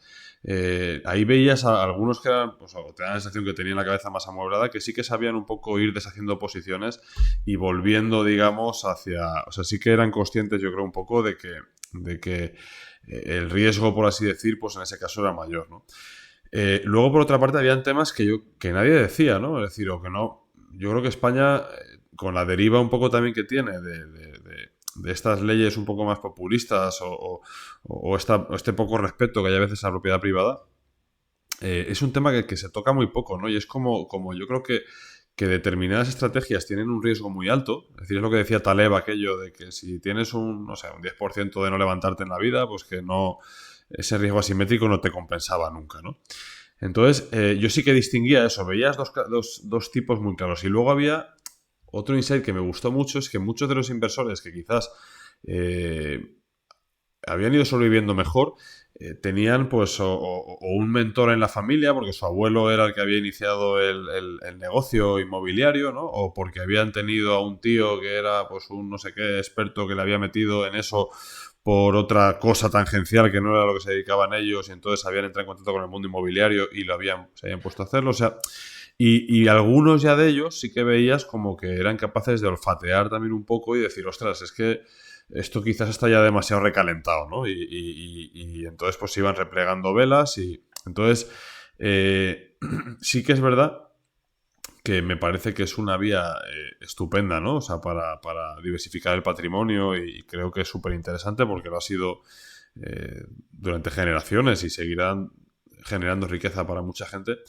ahí veías a algunos que eran, pues, o te dan la sensación que tenían la cabeza más amueblada, que sí que sabían un poco ir deshaciendo posiciones y volviendo, digamos, hacia... O sea, sí que eran conscientes, yo creo, un poco de que el riesgo, por así decir, pues en ese caso era mayor, ¿no? Luego, por otra parte, habían temas que nadie decía, ¿no? Es decir, o que no. Yo creo que España, con la deriva un poco también que tiene de estas leyes un poco más populistas o este poco respeto que hay a veces a la propiedad privada, es un tema que se toca muy poco, ¿no? Y es como yo creo que determinadas estrategias tienen un riesgo muy alto. Es decir, es lo que decía Taleb, aquello de que si tienes no sé, un 10% de no levantarte en la vida, pues que no, ese riesgo asimétrico no te compensaba nunca, ¿no? Entonces, yo sí que distinguía eso, veías dos tipos muy claros. Y luego había otro insight que me gustó mucho, es que muchos de los inversores que quizás eh, habían ido sobreviviendo mejor, tenían pues o un mentor en la familia, porque su abuelo era el que había iniciado el negocio inmobiliario, ¿no? O porque habían tenido a un tío que era pues un no sé qué experto que le había metido en eso por otra cosa tangencial que no era lo que se dedicaban ellos y entonces habían entrado en contacto con el mundo inmobiliario y se habían puesto a hacerlo, o sea, y algunos ya de ellos sí que veías como que eran capaces de olfatear también un poco y decir, ostras, es que esto quizás está ya demasiado recalentado, ¿no? Y entonces pues iban replegando velas y entonces sí que es verdad que me parece que es una vía estupenda, ¿no? O sea, para diversificar el patrimonio y creo que es súper interesante porque lo ha sido durante generaciones y seguirán generando riqueza para mucha gente,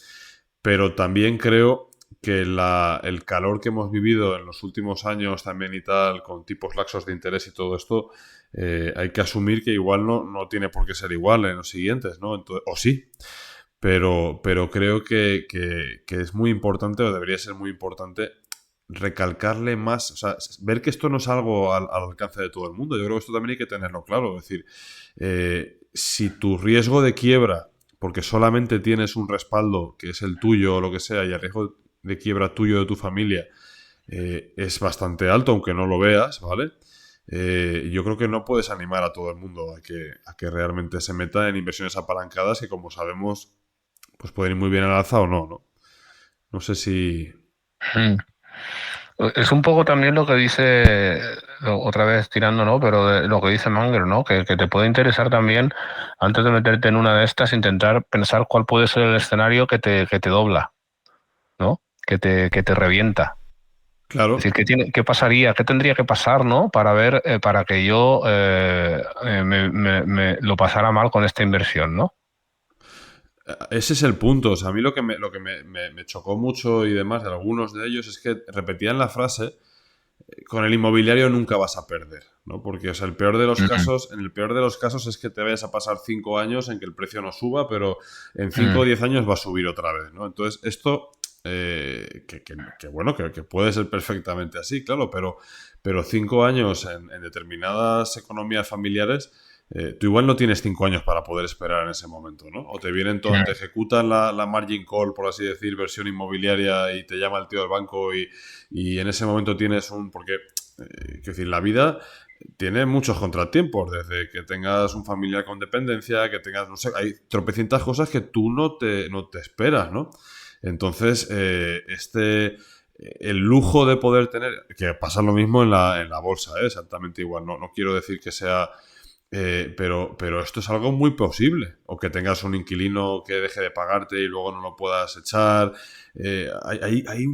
pero también creo que el calor que hemos vivido en los últimos años también y tal, con tipos laxos de interés y todo esto, hay que asumir que igual no tiene por qué ser igual en los siguientes, ¿no? Entonces, o sí, pero creo que es muy importante o debería ser muy importante recalcarle más, o sea, ver que esto no es algo al alcance de todo el mundo. Yo creo que esto también hay que tenerlo claro. Es decir, si tu riesgo de quiebra, porque solamente tienes un respaldo que es el tuyo o lo que sea, y el riesgo de quiebra tuyo de tu familia es bastante alto, aunque no lo veas, ¿vale? Yo creo que no puedes animar a todo el mundo a que realmente se meta en inversiones apalancadas que, como sabemos, pues pueden ir muy bien al alza o no, ¿no? No sé si... Mm. Es un poco también lo que dice, otra vez tirando, ¿no? Pero lo que dice Manger, ¿no? Que te puede interesar también, antes de meterte en una de estas, intentar pensar cuál puede ser el escenario que te dobla, ¿no? Que te revienta. Es Claro, decir, ¿qué pasaría? ¿Qué tendría que pasar, ¿no? Para ver, para que yo me lo pasara mal con esta inversión, ¿no? ese es el punto. O sea, a mí me chocó mucho y demás de algunos de ellos es que repetían la frase: con el inmobiliario nunca vas a perder, ¿no? Porque, o sea, el peor de los Mm, casos, en el peor de los casos es que te vayas a pasar 5 años en que el precio no suba, pero en cinco o mm, 10 años va a subir otra vez, ¿no? Entonces, esto, bueno, que puede ser perfectamente así, claro, pero 5 años en determinadas economías familiares, tú igual no tienes 5 años para poder esperar en ese momento, ¿no? O te vienen te mm, ejecutan la margin call, por así decir, versión inmobiliaria, y te llama el tío del banco y en ese momento tienes porque, quiero decir, la vida tiene muchos contratiempos, desde que tengas un familiar con dependencia, que tengas, no sé, hay tropecientas cosas que tú no te esperas, ¿no? Entonces, el lujo de poder tener, que pasa lo mismo en la bolsa, exactamente igual, no quiero decir que sea... pero esto es algo muy posible. O que tengas un inquilino que deje de pagarte y luego no lo puedas echar. Hay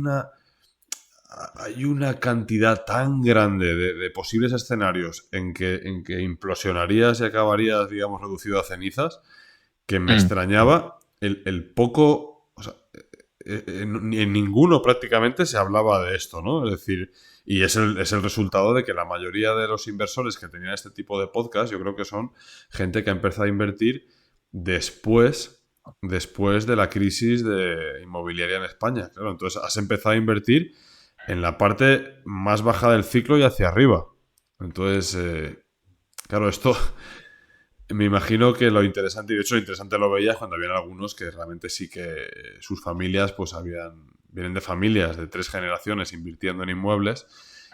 una cantidad tan grande de posibles escenarios en que implosionarías y acabarías, digamos, reducido a cenizas, que me mm. extrañaba el poco... O sea, en ninguno prácticamente se hablaba de esto, ¿no? Es decir, y es el resultado de que la mayoría de los inversores que tenían este tipo de podcast, yo creo que son gente que ha empezado a invertir después de la crisis inmobiliaria en España. Claro, entonces has empezado a invertir en la parte más baja del ciclo y hacia arriba. Entonces, claro, esto me imagino que lo interesante, y de hecho lo interesante lo veías cuando habían algunos que realmente sí que sus familias pues vienen de familias de 3 generaciones invirtiendo en inmuebles,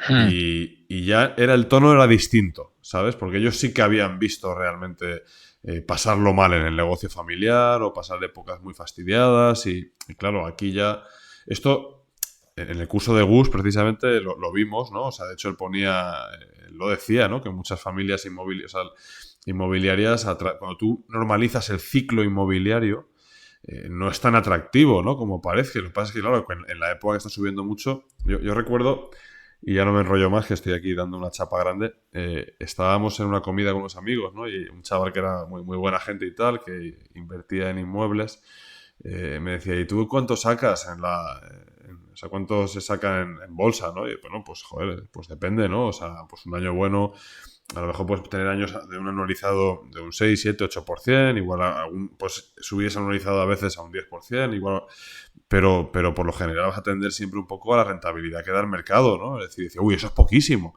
Mm. y ya el tono era distinto, ¿sabes? Porque ellos sí que habían visto realmente pasarlo mal en el negocio familiar o pasar épocas muy fastidiadas, y claro, aquí ya esto en el curso de Gus precisamente lo vimos, ¿no? O sea, de hecho él lo decía, ¿no? Que muchas familias inmobiliarias, cuando tú normalizas el ciclo inmobiliario, no es tan atractivo, ¿no? Como parece. Lo que pasa es que, claro, en la época que está subiendo mucho, yo recuerdo, y ya no me enrollo más, que estoy aquí dando una chapa grande, estábamos en una comida con unos amigos, ¿no? Y un chaval que era muy, muy buena gente y tal, que invertía en inmuebles, me decía: ¿y tú cuánto sacas o sea, cuánto se saca en bolsa, ¿no? Y bueno, pues joder, pues depende, ¿no? O sea, pues un año bueno, a lo mejor puedes tener años de un anualizado de un 6 7 8%, igual pues subís anualizado a veces a un 10%, igual, pero por lo general vas a tender siempre un poco a la rentabilidad que da el mercado, ¿no? Es decir, dice, uy, eso es poquísimo.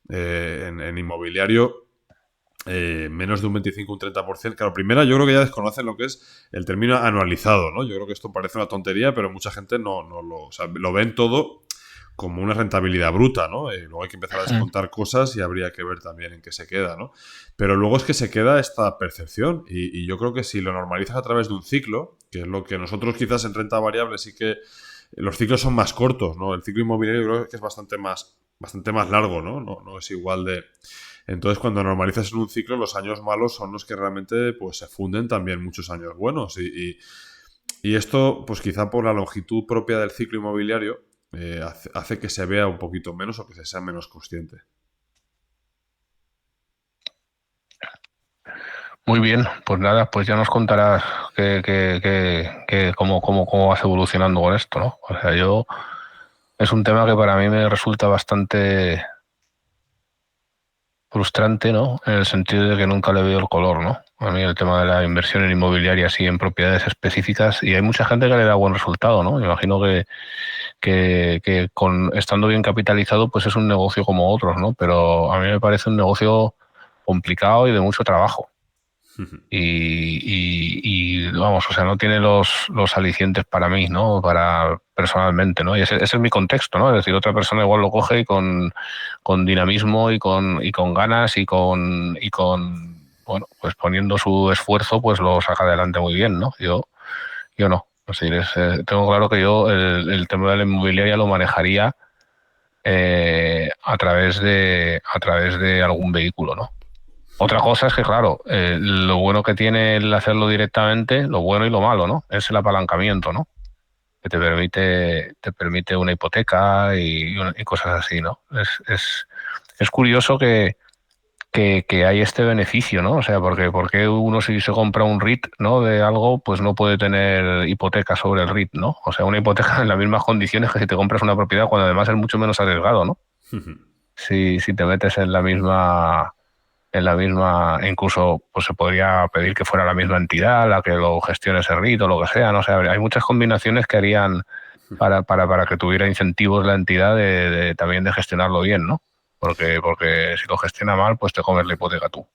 En inmobiliario, menos de un 25, un 30%. Claro, primera, yo creo que ya desconocen lo que es el término anualizado, ¿no? Yo creo que esto parece una tontería, pero mucha gente no o sea, lo ven todo como una rentabilidad bruta, ¿no? Luego hay que empezar a Mm. descontar cosas y habría que ver también en qué se queda, ¿no? Pero luego es que se queda esta percepción, y yo creo que si lo normalizas a través de un ciclo, que es lo que nosotros quizás en renta variable sí que los ciclos son más cortos, ¿no? El ciclo inmobiliario yo creo que es bastante más largo, ¿no? No es igual de... Entonces, cuando normalizas en un ciclo, los años malos son los que realmente pues se funden también muchos años buenos. Y esto, pues quizá por la longitud propia del ciclo inmobiliario, hace que se vea un poquito menos o que se sea menos consciente. Muy bien, pues nada, pues ya nos contarás cómo vas evolucionando con esto, ¿no? O sea, es un tema que para mí me resulta bastante frustrante, ¿no? En el sentido de que nunca le veo el color, ¿no? A mí el tema de la inversión en inmobiliaria, así en propiedades específicas, y hay mucha gente que le da buen resultado, ¿no? Me imagino que estando bien capitalizado, pues es un negocio como otros, ¿no? Pero a mí me parece un negocio complicado y de mucho trabajo. Y vamos, o sea, no tiene los alicientes para mí, ¿no? Para personalmente, ¿no? Y ese es mi contexto, ¿no? Es decir, otra persona igual lo coge y con dinamismo y con ganas bueno, pues poniendo su esfuerzo, pues lo saca adelante muy bien, ¿no? Yo no. Es decir, tengo claro que yo el tema de la inmobiliaria lo manejaría a través de algún vehículo, ¿no? Otra cosa es que, claro, lo bueno que tiene el hacerlo directamente, lo bueno y lo malo, ¿no? Es el apalancamiento, ¿no? Que te permite una hipoteca y cosas así, ¿no? Es curioso que hay este beneficio, ¿no? O sea, porque uno si se compra un REIT, ¿no? De algo, pues no puede tener hipoteca sobre el REIT, ¿no? O sea, una hipoteca en las mismas condiciones que si te compras una propiedad, cuando además es mucho menos arriesgado, ¿no? Si te metes en la misma, incluso pues se podría pedir que fuera la misma entidad la que lo gestione ese RIT o lo que sea, no sé, hay muchas combinaciones que harían para que tuviera incentivos la entidad también de gestionarlo bien, ¿no? Porque si lo gestiona mal, pues te comes la hipoteca tú.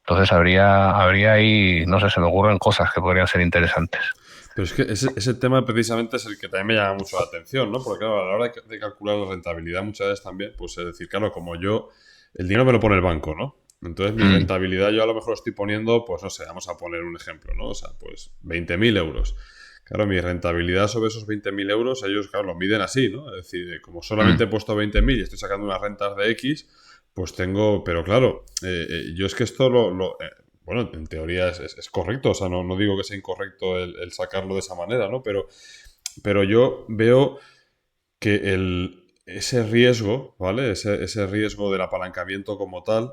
Entonces habría ahí, no sé, se me ocurren cosas que podrían ser interesantes. Pero es que ese tema precisamente es el que también me llama mucho la atención, ¿no? Porque claro, a la hora de calcular la rentabilidad muchas veces también, pues es decir, claro, como yo, el dinero me lo pone el banco, ¿no? Entonces mi rentabilidad yo a lo mejor estoy poniendo, pues no sé, vamos a poner un ejemplo, ¿no? O sea, pues 20.000 euros. Claro, mi rentabilidad sobre esos 20.000 euros, ellos, claro, lo miden así, ¿no? Es decir, como solamente he puesto 20.000 y estoy sacando unas rentas de X, pues tengo... Pero claro, yo es que esto bueno, en teoría es correcto, o sea, no digo que sea incorrecto el sacarlo de esa manera, ¿no? Pero yo veo que ese riesgo, ¿vale? Ese riesgo del apalancamiento como tal,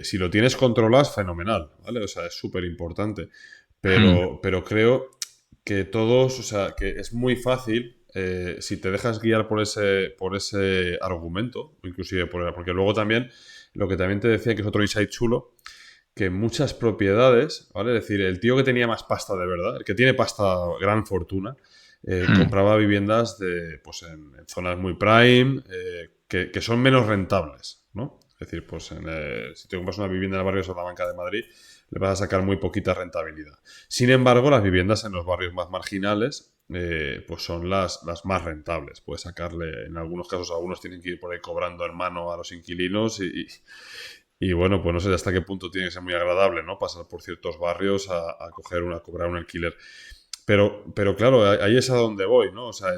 si lo tienes controlado es fenomenal, ¿vale? O sea, es súper importante. Pero creo que todos, o sea, que es muy fácil si te dejas guiar por ese argumento, inclusive porque luego también, lo que también te decía que es otro insight chulo, que muchas propiedades, ¿vale? Es decir, el tío que tenía más pasta de verdad, el que tiene pasta, gran fortuna, compraba viviendas pues en zonas muy prime, que son menos rentables, ¿no? Es decir, pues si te compras una vivienda en el barrio de Salamanca de Madrid, le vas a sacar muy poquita rentabilidad. Sin embargo, las viviendas en los barrios más marginales, pues son las más rentables. Puedes sacarle, en algunos casos, algunos tienen que ir por ahí cobrando en mano a los inquilinos y bueno, pues no sé hasta qué punto tiene que ser muy agradable, ¿no? Pasar por ciertos barrios a cobrar un alquiler. Pero claro, ahí es a donde voy, ¿no? O sea,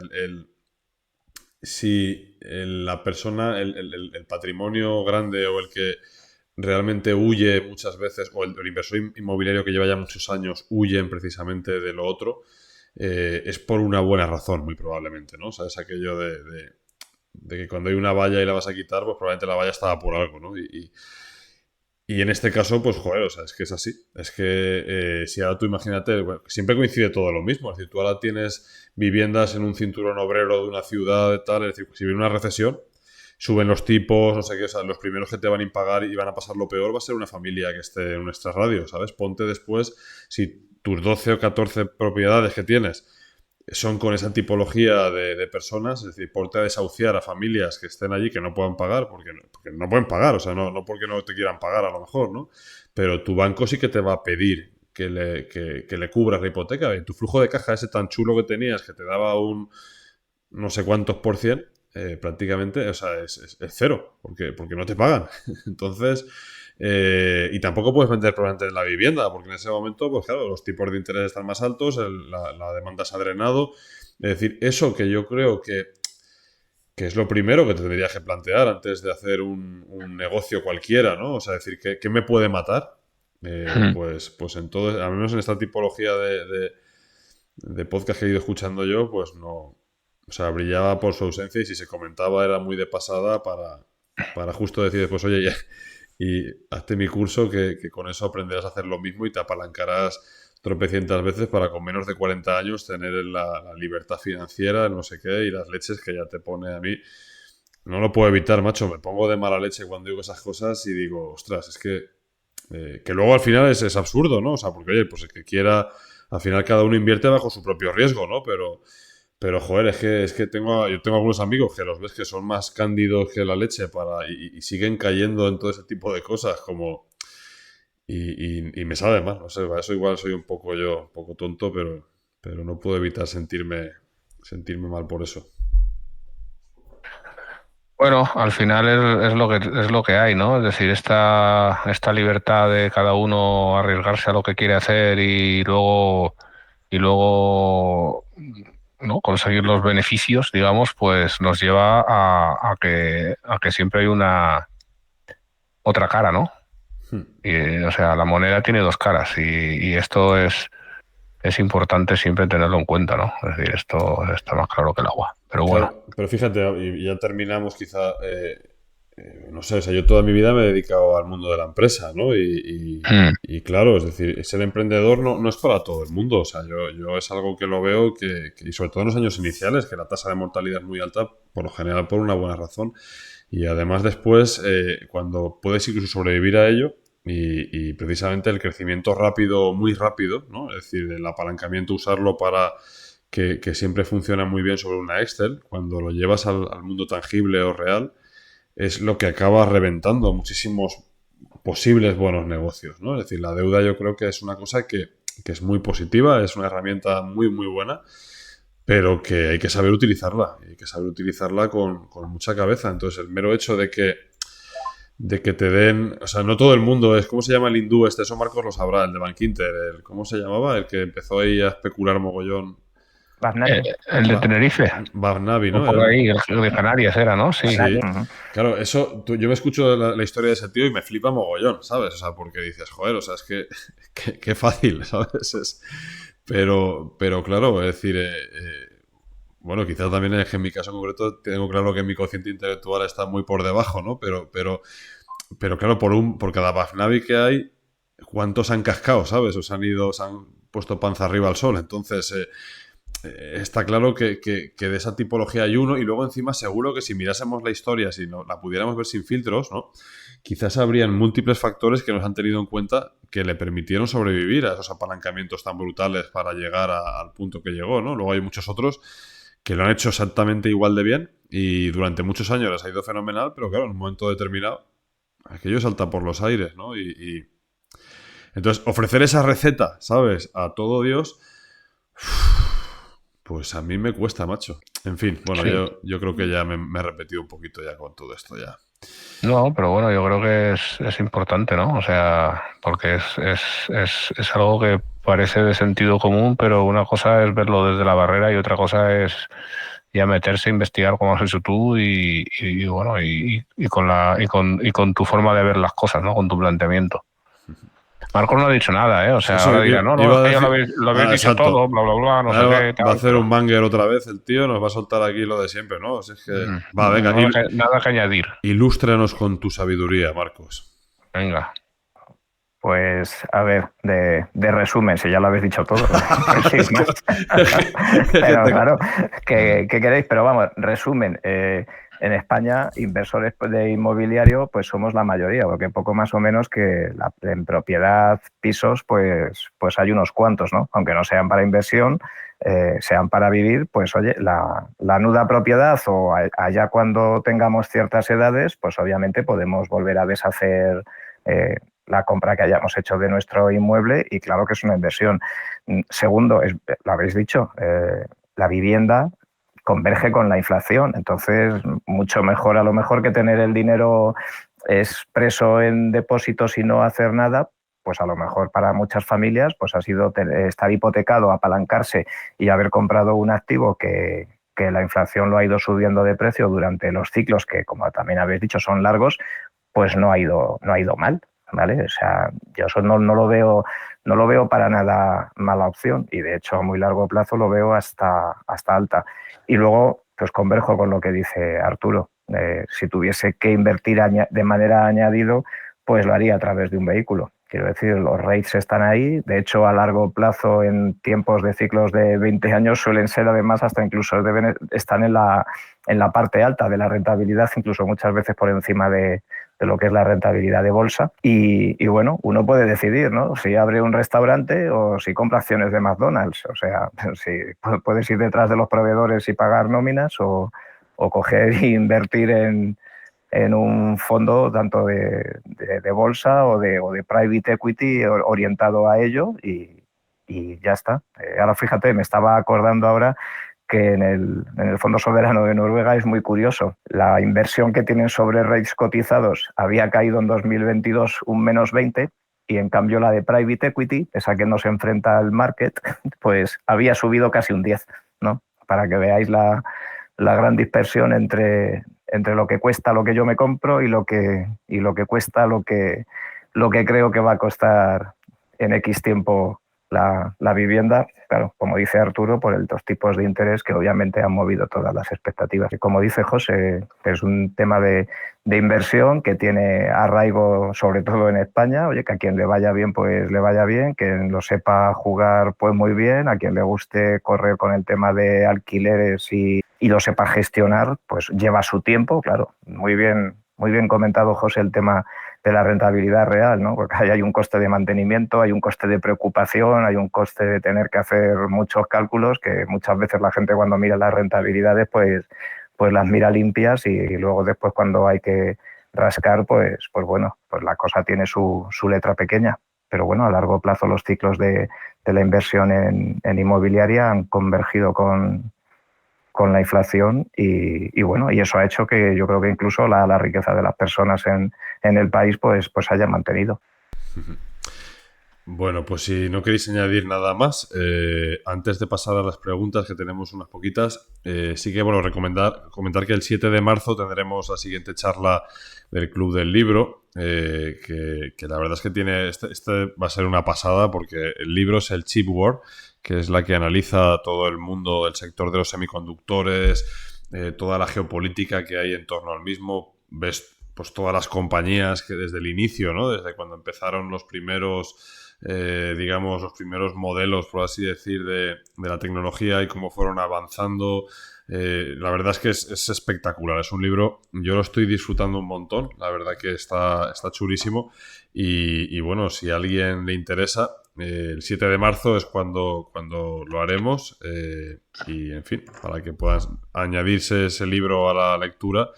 si la persona, el patrimonio grande o el que realmente huye muchas veces, o el inversor inmobiliario que lleva ya muchos años, huyen precisamente de lo otro, es por una buena razón, muy probablemente, ¿no? O sea, es aquello de que cuando hay una valla y la vas a quitar, pues probablemente la valla estaba por algo, ¿no? Y en este caso, pues joder, o sea, es que es así. Es que si ahora tú imagínate, bueno, siempre coincide todo lo mismo. Es decir, tú ahora tienes viviendas en un cinturón obrero de una ciudad y tal. Es decir, si viene una recesión, suben los tipos, no sé qué, o sea, los primeros que te van a impagar y van a pasar lo peor va a ser una familia que esté en nuestra radio, ¿sabes? Ponte después, si tus 12 o 14 propiedades que tienes son con esa tipología de personas, es decir, ponte a desahuciar a familias que estén allí que no puedan pagar, porque no pueden pagar, o sea, no porque no te quieran pagar a lo mejor, ¿no? Pero tu banco sí que te va a pedir que le cubras la hipoteca. Y tu flujo de caja ese tan chulo que tenías, que te daba un no sé cuántos por cien, prácticamente, o sea, es cero, porque no te pagan. Entonces, y tampoco puedes vender probablemente en la vivienda, porque en ese momento, pues claro, los tipos de interés están más altos, la demanda se ha drenado. Es decir, eso que yo creo que es lo primero que te tendrías que plantear antes de hacer un negocio cualquiera, ¿no? O sea, decir, ¿qué me puede matar? Pues en todo, al menos en esta tipología de podcast que he ido escuchando yo, pues no. O sea, brillaba por su ausencia y si se comentaba era muy de pasada para justo decir después, oye, y hazte mi curso que con eso aprenderás a hacer lo mismo y te apalancarás tropecientas veces para con menos de 40 años tener la libertad financiera, el no sé qué, y las leches que ya te pone a mí. No lo puedo evitar, macho, me pongo de mala leche cuando digo esas cosas y digo, ostras, es que luego al final es absurdo, ¿no? O sea, porque oye, pues el que quiera, al final cada uno invierte bajo su propio riesgo, ¿no? Pero joder, yo tengo algunos amigos que los ves que son más cándidos que la leche y siguen cayendo en todo ese tipo de cosas y me sabe mal, no sé, para eso igual soy un poco tonto, pero no puedo evitar sentirme mal por eso. Bueno, al final es lo que hay, ¿no? Es decir, esta libertad de cada uno arriesgarse a lo que quiere hacer y luego ¿no? conseguir los beneficios, digamos, pues nos lleva a que siempre hay una otra cara, ¿no? O sea, la moneda tiene dos caras y esto es importante siempre tenerlo en cuenta, ¿no? Es decir, esto está más claro que el agua. Pero bueno. Claro, pero fíjate, y ya terminamos quizá, no sé, o sea, yo toda mi vida me he dedicado al mundo de la empresa, ¿no? Y claro, es decir, ser emprendedor no es para todo el mundo, o sea, yo es algo que lo veo y sobre todo en los años iniciales, que la tasa de mortalidad es muy alta, por lo general por una buena razón, y además después, cuando puedes incluso sobrevivir a ello, y precisamente el crecimiento rápido, muy rápido, ¿no? Es decir, el apalancamiento, usarlo para que siempre funciona muy bien sobre una Excel, cuando lo llevas al mundo tangible o real, es lo que acaba reventando muchísimos posibles buenos negocios, ¿no? Es decir, la deuda yo creo que es una cosa que es muy positiva, es una herramienta muy, muy buena, pero que hay que saber utilizarla, hay que saber utilizarla con mucha cabeza. Entonces, el mero hecho de que te den, o sea, no todo el mundo es, ¿cómo se llama el hindú este? Eso Marcos lo sabrá, el de Bankinter, ¿cómo se llamaba? El que empezó ahí a especular mogollón. El de Tenerife. Bavnavi, ¿no? Por ahí, el de Canarias era, ¿no? Sí. Sí. Claro, eso, yo me escucho la historia de ese tío y me flipa mogollón, ¿sabes? O sea, porque dices, joder, o sea, es que qué fácil, ¿sabes? Pero claro, es decir, bueno, quizás también es que en mi caso en concreto tengo claro que mi cociente intelectual está muy por debajo, ¿no? Pero claro, por cada Bavnavi que hay, ¿cuántos han cascado, ¿sabes? O se han puesto panza arriba al sol. Entonces, está claro que de esa tipología hay uno, y luego encima seguro que si mirásemos la historia, si la pudiéramos ver sin filtros, ¿no? Quizás habrían múltiples factores que nos han tenido en cuenta que le permitieron sobrevivir a esos apalancamientos tan brutales para llegar al punto que llegó, ¿no? Luego hay muchos otros que lo han hecho exactamente igual de bien y durante muchos años les ha ido fenomenal, pero claro, en un momento determinado aquello salta por los aires, ¿no? Entonces, ofrecer esa receta, ¿sabes? A todo Dios, pues a mí me cuesta, macho. En fin, bueno, sí. yo creo que ya me he repetido un poquito ya con todo esto ya. No, pero bueno, yo creo que es importante, ¿no? O sea, porque es algo que parece de sentido común, pero una cosa es verlo desde la barrera y otra cosa es ya meterse a investigar como has hecho tú y bueno, y con tu forma de ver las cosas, ¿no? Con tu planteamiento. Marcos no ha dicho nada, ¿eh? O sea, ahora dirá, no, ya lo habéis dicho exacto. todo, bla, bla, bla, no sé qué. Va a hacer un banger otra vez el tío, nos va a soltar aquí lo de siempre, ¿no? O sea, es que... venga. Nada que añadir. Ilústranos con tu sabiduría, Marcos. Venga. Pues, a ver, de resumen, si ya lo habéis dicho todo. Pero claro, ¿qué queréis? Pero vamos, resumen. En España, inversores de inmobiliario, pues somos la mayoría, porque poco más o menos que en propiedad, pisos, pues hay unos cuantos, ¿no? Aunque no sean para inversión, sean para vivir, pues oye, la nuda propiedad o allá cuando tengamos ciertas edades, pues obviamente podemos volver a deshacer la compra que hayamos hecho de nuestro inmueble y claro que es una inversión. Segundo, lo habéis dicho, la vivienda converge con la inflación, entonces mucho mejor a lo mejor que tener el dinero expreso en depósitos y no hacer nada, pues a lo mejor para muchas familias pues ha sido estar hipotecado, apalancarse y haber comprado un activo que la inflación lo ha ido subiendo de precio durante los ciclos que, como también habéis dicho, son largos, pues no ha ido mal, ¿vale? O sea, yo eso no lo veo para nada mala opción y de hecho a muy largo plazo lo veo hasta alta. Y luego, pues converjo con lo que dice Arturo. Si tuviese que invertir de manera añadido, pues lo haría a través de un vehículo. Quiero decir, los rates están ahí. De hecho, a largo plazo, en tiempos de ciclos de 20 años, suelen ser además hasta incluso están en la parte alta de la rentabilidad, incluso muchas veces por encima de de lo que es la rentabilidad de bolsa. Y bueno, uno puede decidir, ¿no? Si abre un restaurante o si compra acciones de McDonald's. O sea, si puedes ir detrás de los proveedores y pagar nóminas o coger e invertir en un fondo tanto de bolsa o de private equity orientado a ello y ya está. Ahora fíjate, me estaba acordando ahora que en el Fondo Soberano de Noruega es muy curioso. La inversión que tienen sobre REITs cotizados había caído en 2022 un -20 y en cambio la de private equity, esa que no se enfrenta al market, pues había subido casi un 10, ¿no? Para que veáis la gran dispersión entre lo que cuesta lo que yo me compro y lo que cuesta lo que creo que va a costar en X tiempo la vivienda. Claro, como dice Arturo, por los tipos de interés que obviamente han movido todas las expectativas. Y como dice José, es un tema de inversión que tiene arraigo sobre todo en España. Oye, que a quien le vaya bien, pues le vaya bien, que lo sepa jugar, pues muy bien, a quien le guste correr con el tema de alquileres y lo sepa gestionar, pues lleva su tiempo, claro. Muy bien comentado, José, el tema de la rentabilidad real, ¿no? Porque ahí hay un coste de mantenimiento, hay un coste de preocupación, hay un coste de tener que hacer muchos cálculos que muchas veces la gente cuando mira las rentabilidades pues las mira limpias y luego después cuando hay que rascar pues bueno, pues la cosa tiene su letra pequeña. Pero bueno, a largo plazo los ciclos de la inversión en inmobiliaria han convergido con la inflación y bueno, y eso ha hecho que yo creo que incluso la riqueza de las personas en el país pues haya mantenido. Bueno, pues si no queréis añadir nada más, antes de pasar a las preguntas, que tenemos unas poquitas, sí que comentar que el 7 de marzo tendremos la siguiente charla del Club del Libro, que la verdad es que tiene este va a ser una pasada porque el libro es el Chip War, que es la que analiza todo el mundo del sector de los semiconductores, toda la geopolítica que hay en torno al mismo. Ves pues todas las compañías que desde el inicio, ¿no? Desde cuando empezaron los primeros, digamos, los primeros modelos, por así decir, de la tecnología y cómo fueron avanzando. La verdad es que es espectacular. Es un libro, yo lo estoy disfrutando un montón. La verdad que está chulísimo. Y bueno, si a alguien le interesa, el 7 de marzo es cuando lo haremos. Y en fin, para que puedan añadirse ese libro a la lectura.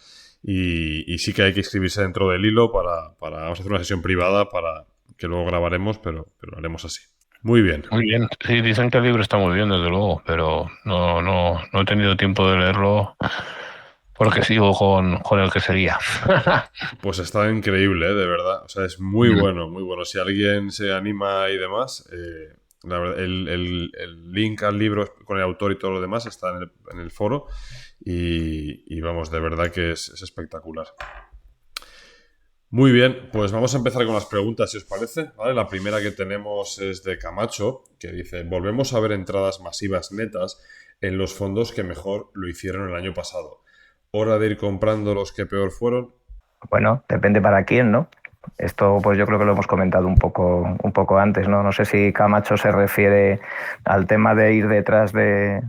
Y sí que hay que inscribirse dentro del hilo para vamos a hacer una sesión privada para que luego grabaremos, pero lo haremos así. Muy bien. Muy bien. Sí, dicen que el libro está muy bien, desde luego, pero no he tenido tiempo de leerlo porque sigo con el que seguía. Pues está increíble, de verdad. O sea, es muy bueno, muy bueno. Si alguien se anima y demás, la verdad, el link al libro con el autor y todo lo demás está en el foro. Y vamos, de verdad que es espectacular. Muy bien, pues vamos a empezar con las preguntas, si os parece, ¿vale? La primera que tenemos es de Camacho, que dice: volvemos a ver entradas masivas netas en los fondos que mejor lo hicieron el año pasado. ¿Hora de ir comprando los que peor fueron? Bueno, depende para quién, ¿no? Esto pues yo creo que lo hemos comentado un poco antes, ¿no? No sé si Camacho se refiere al tema de ir detrás de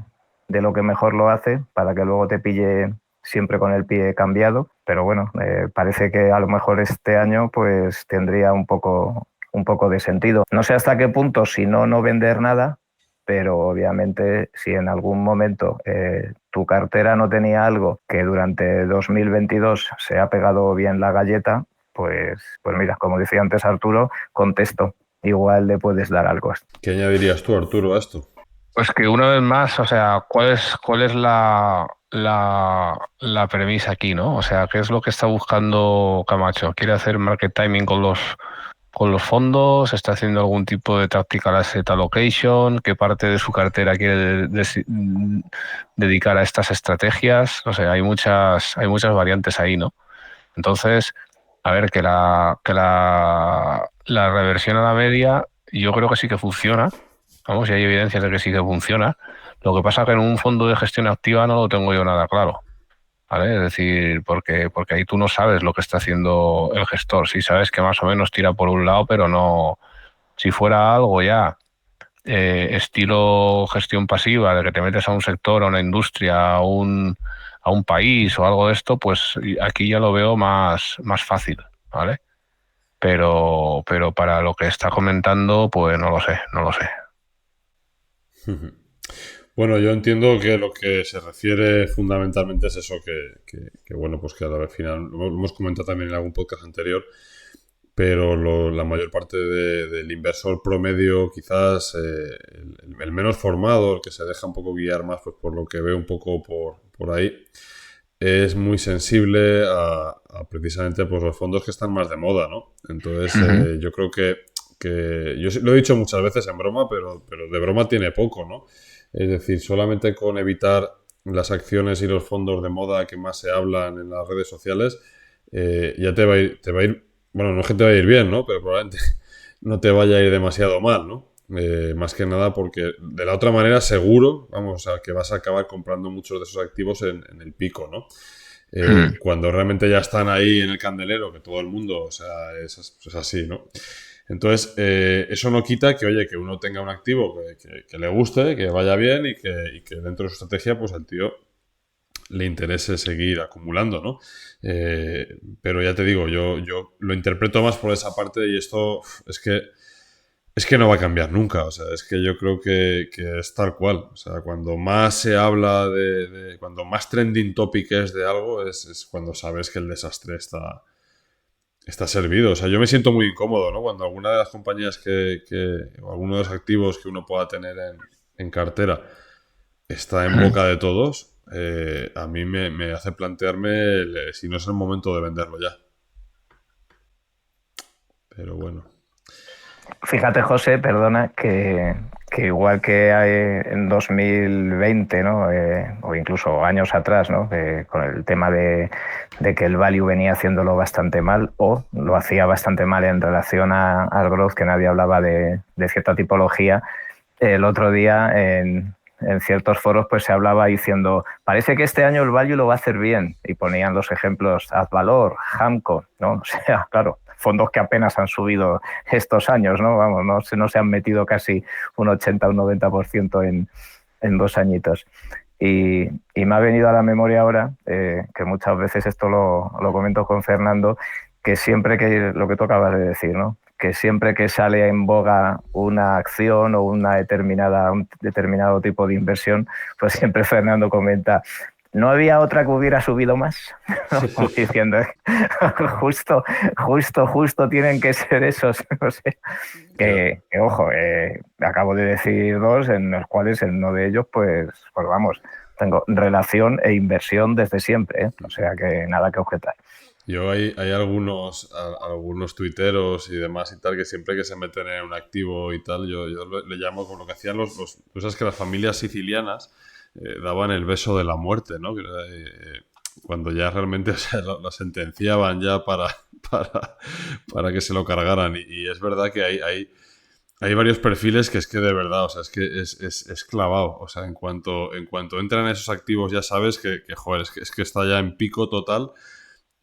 lo que mejor lo hace para que luego te pille siempre con el pie cambiado, pero bueno, parece que a lo mejor este año pues tendría un poco de sentido. No sé hasta qué punto, si no vender nada, pero obviamente si en algún momento tu cartera no tenía algo que durante 2022 se ha pegado bien la galleta, pues mira, como decía antes Arturo, contesto, igual le puedes dar algo. ¿Qué añadirías tú, Arturo, a esto? Pues que una vez más, o sea, ¿cuál es la premisa aquí, ¿no? O sea, ¿qué es lo que está buscando Camacho? ¿Quiere hacer market timing con los fondos? ¿Está haciendo algún tipo de tactical asset allocation? ¿Qué parte de su cartera quiere dedicar a estas estrategias? O sea, hay muchas variantes ahí, ¿no? Entonces, a ver, que la reversión a la media yo creo que sí que funciona. Vamos, y hay evidencias de que sí que funciona. Lo que pasa es que en un fondo de gestión activa no lo tengo yo nada claro, ¿vale? Es decir, porque ahí tú no sabes lo que está haciendo el gestor. Sí sabes que más o menos tira por un lado, pero no... Si fuera algo ya estilo gestión pasiva, de que te metes a un sector, a una industria, a un país o algo de esto, pues aquí ya lo veo más fácil, ¿vale? Pero para lo que está comentando, pues no lo sé, no lo sé. Bueno, yo entiendo que lo que se refiere fundamentalmente es eso, que bueno, pues que al final, lo hemos comentado también en algún podcast anterior, pero la mayor parte del inversor promedio, quizás el menos formado, el que se deja un poco guiar más pues, por lo que ve un poco por ahí, es muy sensible a precisamente pues, los fondos que están más de moda, ¿no? Entonces, yo creo que yo lo he dicho muchas veces en broma, pero de broma tiene poco, ¿no? Es decir, solamente con evitar las acciones y los fondos de moda que más se hablan en las redes sociales, ya te va a ir, bueno, no es que te va a ir bien, ¿no? Pero probablemente no te vaya a ir demasiado mal, ¿no? Más que nada porque de la otra manera seguro, vamos, a que vas a acabar comprando muchos de esos activos en el pico, ¿no? Cuando realmente ya están ahí en el candelero, que todo el mundo, o sea, es así, ¿no? Entonces, eso no quita que, oye, que uno tenga un activo que le guste, que vaya bien y que dentro de su estrategia, pues al tío le interese seguir acumulando, ¿no? Pero ya te digo, yo lo interpreto más por esa parte y esto es que no va a cambiar nunca, o sea, es que yo creo que es tal cual, o sea, cuando más se habla cuando más trending topic es de algo, es cuando sabes que el desastre está servido. O sea, yo me siento muy incómodo, ¿no? Cuando alguna de las compañías o alguno de los activos que uno pueda tener en cartera está en boca de todos, a mí me hace plantearme si no es el momento de venderlo ya. Pero bueno. Fíjate, José, perdona, que igual que en 2020, ¿no? O incluso años atrás, ¿no? Con el tema de que el value venía haciéndolo bastante mal o lo hacía bastante mal en relación al growth, que nadie hablaba de cierta tipología. El otro día en ciertos foros pues se hablaba diciendo, parece que este año el value lo va a hacer bien, y ponían los ejemplos Advalor, Hamco, ¿no? O sea, claro, fondos que apenas han subido estos años, ¿no? Vamos, no se han metido casi un 80 o un 90% en 2 añitos. Y me ha venido a la memoria ahora, que muchas veces esto lo comento con Fernando, que siempre que, lo que tú acabas de decir, ¿no? Que siempre que sale en boga una acción o un determinado tipo de inversión, pues siempre Fernando comenta, ¿no había otra que hubiera subido más? Como diciendo, justo tienen que ser esos. O sea, que ojo, acabo de decir dos en los cuales en uno de ellos, pues vamos, tengo relación e inversión desde siempre, ¿eh? O sea que nada que objetar. Hay algunos tuiteros y demás y tal que siempre que se meten en un activo y tal, yo le llamo con lo que hacían tú sabes que las familias sicilianas daban el beso de la muerte, ¿no? Que era, cuando ya realmente o sea, lo sentenciaban ya para que se lo cargaran. Y es verdad que hay varios perfiles que es que de verdad, o sea, es que es clavado. O sea, en cuanto entran esos activos ya sabes joder, es que está ya en pico total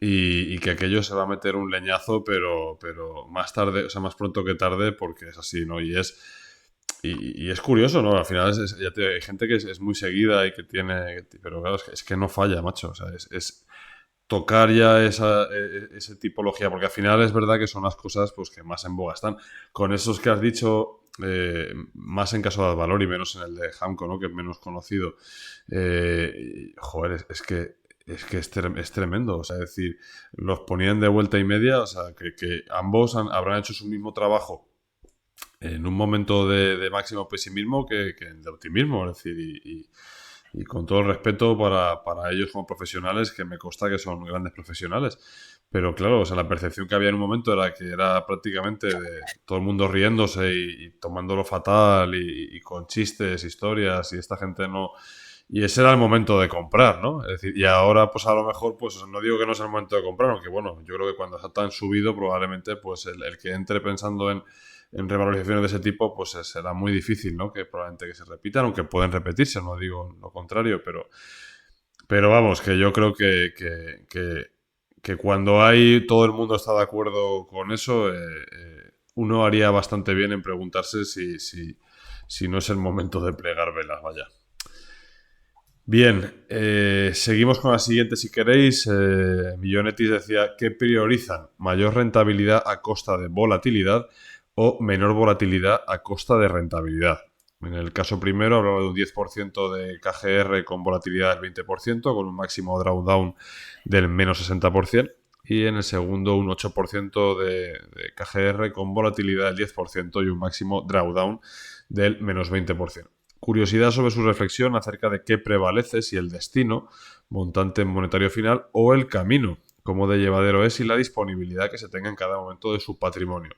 y que aquello se va a meter un leñazo, pero más tarde, o sea, más pronto que tarde, porque es así, ¿no? Y es curioso, ¿no? Al final hay gente que es muy seguida y que tiene, pero claro, es que no falla, macho, o sea, es tocar ya esa tipología, porque al final es verdad que son las cosas pues que más en boga están. Con esos que has dicho, más en caso de Advalor y menos en el de Hamco, ¿no? Que es menos conocido. Joder, es tremendo, o sea, es decir, los ponían de vuelta y media, o sea, que ambos habrán hecho su mismo trabajo en un momento de máximo pesimismo que de optimismo, es decir, y con todo el respeto para ellos como profesionales, que me consta que son grandes profesionales. Pero claro, o sea, la percepción que había en un momento era que era prácticamente de todo el mundo riéndose y tomándolo fatal y con chistes, historias, y esta gente no... Y ese era el momento de comprar, ¿no? Es decir, y ahora, pues a lo mejor, pues no digo que no es el momento de comprar, aunque bueno, yo creo que cuando está tan subido, probablemente, pues el que entre pensando en revalorizaciones de ese tipo, pues será muy difícil, ¿no? Que probablemente que se repitan, aunque pueden repetirse, no digo lo contrario, pero vamos, que yo creo que cuando todo el mundo está de acuerdo con eso, uno haría bastante bien en preguntarse si no es el momento de plegar velas, vaya. Bien, seguimos con la siguiente si queréis. Millonetis decía que priorizan mayor rentabilidad a costa de volatilidad o menor volatilidad a costa de rentabilidad. En el caso primero hablaba de un 10% de KGR con volatilidad del 20%, con un máximo drawdown del menos 60%. Y en el segundo un 8% de KGR con volatilidad del 10% y un máximo drawdown del menos 20%. Curiosidad sobre su reflexión acerca de qué prevalece, si el destino, montante monetario final, o el camino, cómo de llevadero es y la disponibilidad que se tenga en cada momento de su patrimonio.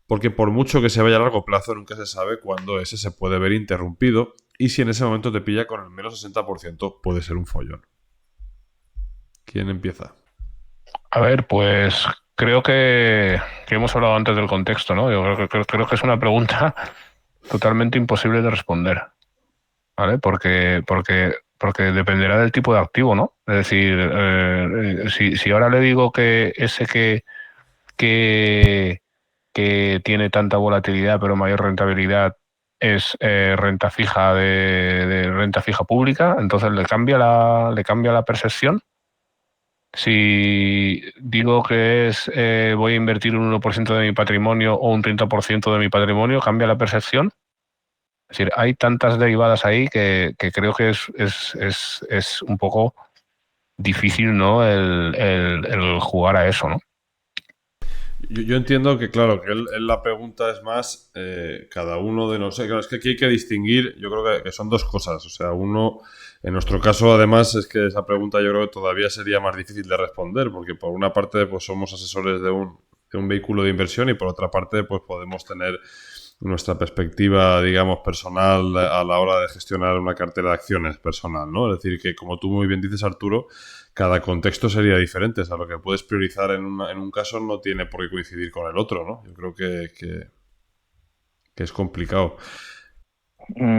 Porque por mucho que se vaya a largo plazo, nunca se sabe cuándo ese se puede ver interrumpido y si en ese momento te pilla con el menos 60% puede ser un follón. ¿Quién empieza? A ver, pues creo que hemos hablado antes del contexto, ¿no? Yo creo que es una pregunta totalmente imposible de responder, ¿vale? Porque dependerá del tipo de activo, ¿no? Es decir, si ahora le digo que ese que, que tiene tanta volatilidad pero mayor rentabilidad es renta fija de renta fija pública, entonces le cambia la percepción. Si digo que voy a invertir un 1% de mi patrimonio o un 30% de mi patrimonio, cambia la percepción. Es decir, hay tantas derivadas ahí que creo que es un poco difícil, ¿no? El jugar a eso, ¿no? Yo entiendo que, claro, que la pregunta es más cada uno de nosotros. Claro, es que aquí hay que distinguir, yo creo que son dos cosas. O sea, uno, en nuestro caso, además, es que esa pregunta yo creo que todavía sería más difícil de responder, porque por una parte, pues somos asesores de un vehículo de inversión y por otra parte, pues podemos tener nuestra perspectiva, digamos, personal a la hora de gestionar una cartera de acciones personal, ¿no? Es decir, que como tú muy bien dices, Arturo, cada contexto sería diferente. O sea, lo que puedes priorizar en un caso no tiene por qué coincidir con el otro, ¿no? Yo creo que es complicado.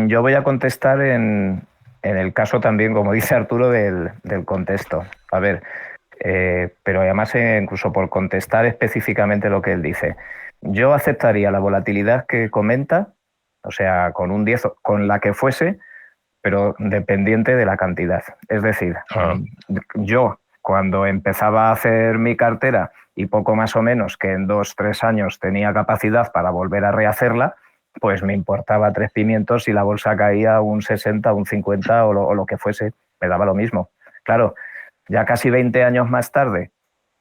Yo voy a contestar en el caso también, como dice Arturo, del contexto. A ver, pero además incluso por contestar específicamente lo que él dice. Yo aceptaría la volatilidad que comenta, o sea, con un 10, con la que fuese, pero dependiente de la cantidad. Es decir, yo cuando empezaba a hacer mi cartera y poco más o menos que en 2 o 3 años tenía capacidad para volver a rehacerla, pues me importaba tres pimientos si la bolsa caía un 60, un 50 o lo que fuese, me daba lo mismo. Claro, ya casi 20 años más tarde,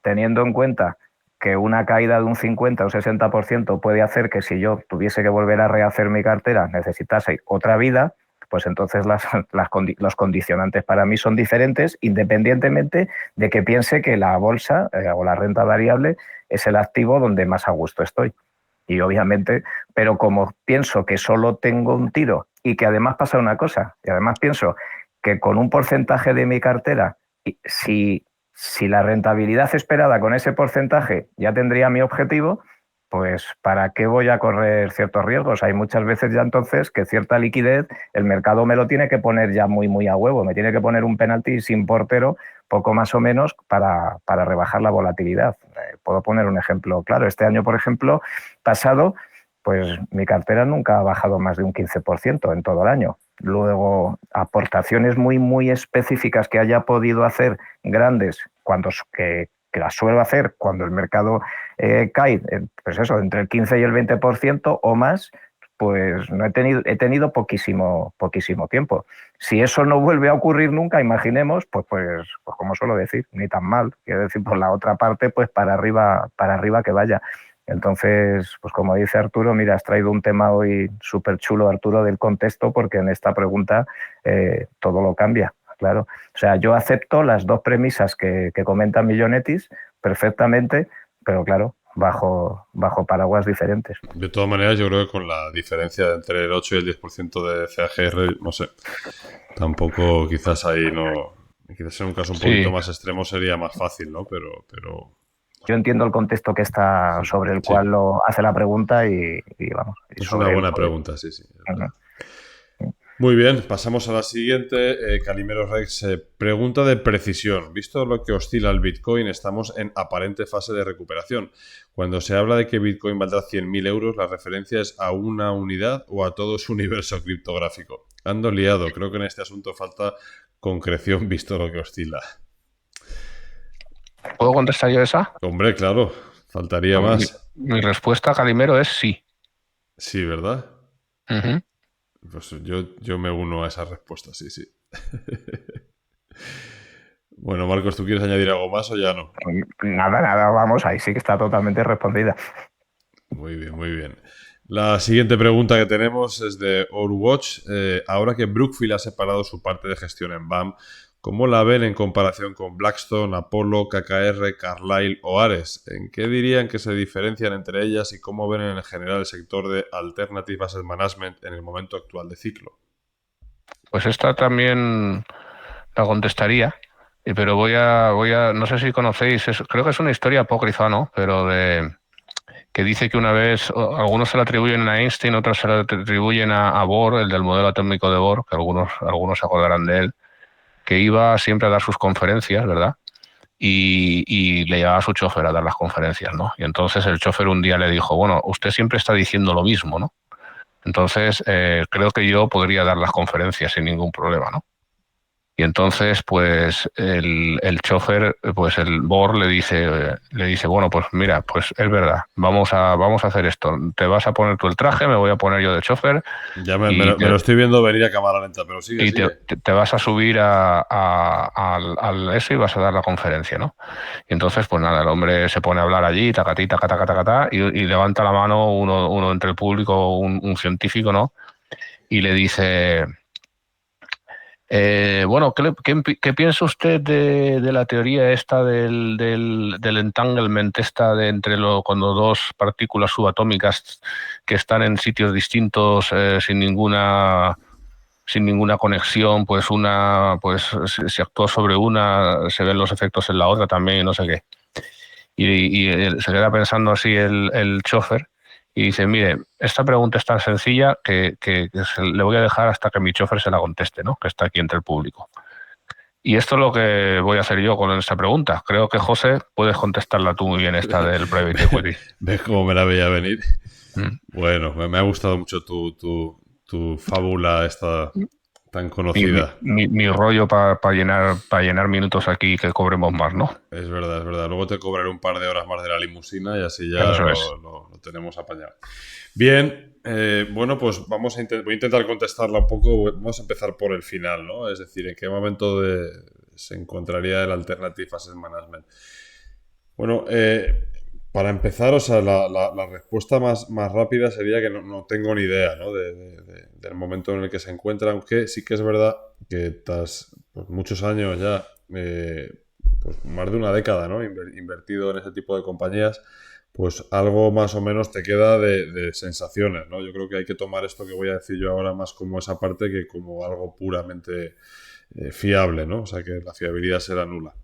teniendo en cuenta que una caída de un 50 o 60% puede hacer que si yo tuviese que volver a rehacer mi cartera necesitase otra vida, pues entonces los condicionantes para mí son diferentes, independientemente de que piense que la bolsa o la renta variable es el activo donde más a gusto estoy. Y obviamente, pero como pienso que solo tengo un tiro y que además pasa una cosa, y además pienso que con un porcentaje de mi cartera, si la rentabilidad esperada con ese porcentaje ya tendría mi objetivo, pues ¿para qué voy a correr ciertos riesgos? Hay muchas veces ya entonces que cierta liquidez el mercado me lo tiene que poner ya muy, muy a huevo, me tiene que poner un penalti sin portero, poco más o menos, para rebajar la volatilidad. Puedo poner un ejemplo claro. Este año, por ejemplo, pasado, pues mi cartera nunca ha bajado más de un 15% en todo el año. Luego, aportaciones muy, muy específicas que haya podido hacer grandes, que las suelo hacer cuando el mercado cae, pues eso, entre el 15 y el 20% o más, pues no he tenido poquísimo tiempo. Si eso no vuelve a ocurrir nunca, imaginemos, pues como suelo decir, ni tan mal. Quiero decir, por la otra parte, pues para arriba que vaya. Entonces, pues como dice Arturo, mira, has traído un tema hoy súper chulo, Arturo, del contexto, porque en esta pregunta todo lo cambia, claro. O sea, yo acepto las dos premisas que comenta Millonetis perfectamente, pero claro, bajo paraguas diferentes. De todas maneras, yo creo que con la diferencia entre el 8 y el 10% de CAGR, no sé, tampoco quizás ahí no... Quizás en un caso un poquito más extremo sería más fácil, ¿no? Pero... Yo entiendo el contexto que está sobre el cual lo hace la pregunta y vamos. Es una buena pregunta, sí. Uh-huh. Muy bien, pasamos a la siguiente. Calimero Rex, pregunta de precisión. Visto lo que oscila el Bitcoin, estamos en aparente fase de recuperación. Cuando se habla de que Bitcoin valdrá 100.000 euros, ¿la referencia es a una unidad o a todo su universo criptográfico? Ando liado, creo que en este asunto falta concreción visto lo que oscila. ¿Puedo contestar yo esa? Hombre, claro, faltaría Mi, más. mi respuesta, Calimero, es sí. Sí, ¿verdad? Ujú. Pues yo me uno a esa respuesta, sí, sí. Bueno, Marcos, ¿tú quieres añadir algo más o ya no? Nada, vamos, ahí sí que está totalmente respondida. Muy bien, muy bien. La siguiente pregunta que tenemos es de Overwatch. Ahora que Brookfield ha separado su parte de gestión en BAM, ¿cómo la ven en comparación con Blackstone, Apollo, KKR, Carlyle o Ares? ¿En qué dirían que se diferencian entre ellas y cómo ven en general el sector de Alternative Asset Management en el momento actual de ciclo? Pues esta también la contestaría, pero no sé si conocéis, creo que es una historia apócrifa, ¿no? Pero que dice que una vez, algunos se la atribuyen a Einstein, otros se la atribuyen a Bohr, el del modelo atómico de Bohr, que algunos se acordarán de él, que iba siempre a dar sus conferencias, ¿verdad? Y le llevaba a su chofer a dar las conferencias, ¿no? Y entonces el chofer un día le dijo, bueno, usted siempre está diciendo lo mismo, ¿no? Entonces creo que yo podría dar las conferencias sin ningún problema, ¿no? Y entonces, pues, el chofer, pues el Bor le dice, bueno, pues mira, pues es verdad, vamos a hacer esto. Te vas a poner tú el traje, me voy a poner yo de chofer Ya me, me y lo, me lo estoy viendo venir a cámara lenta, pero sigue, sigue. te vas a subir al eso y vas a dar la conferencia, ¿no? Y entonces, pues nada, el hombre se pone a hablar allí, tacatí, tacatá, tacatá, y levanta la mano uno entre el público, un científico, ¿no? Y le dice... bueno, ¿qué piensa usted de la teoría esta del entanglement, esta de cuando dos partículas subatómicas que están en sitios distintos sin ninguna conexión, pues si actúa sobre una, se ven los efectos en la otra también, y no sé qué. Y se queda pensando así el chofer y dice, mire, esta pregunta es tan sencilla que le voy a dejar hasta que mi chofer se la conteste, ¿no? Que está aquí entre el público. Y esto es lo que voy a hacer yo con esta pregunta. Creo que, José, puedes contestarla tú muy bien, esta del private equity. ¿Ves cómo me la veía venir? Mm. Bueno, me ha gustado mucho tu fábula esta tan Mi, mi, conocida. mi rollo para llenar minutos aquí que cobremos más, ¿no? Es verdad, es verdad. Luego te cobraré un par de horas más de la limusina y así ya Eso es. lo tenemos apañado. Bien, bueno, pues voy a intentar contestarla un poco. Vamos a empezar por el final, ¿no? Es decir, ¿en qué momento se encontraría el Alternative Asset Management? Bueno, para empezar, o sea, la respuesta más rápida sería que no tengo ni idea, ¿no? Del momento en el que se encuentra, aunque sí que es verdad que tras pues, muchos años ya, pues más de una década, ¿no? Invertido en ese tipo de compañías, pues algo más o menos te queda de sensaciones, ¿no? Yo creo que hay que tomar esto que voy a decir yo ahora más como esa parte que como algo puramente fiable, ¿no? O sea, que la fiabilidad será nula.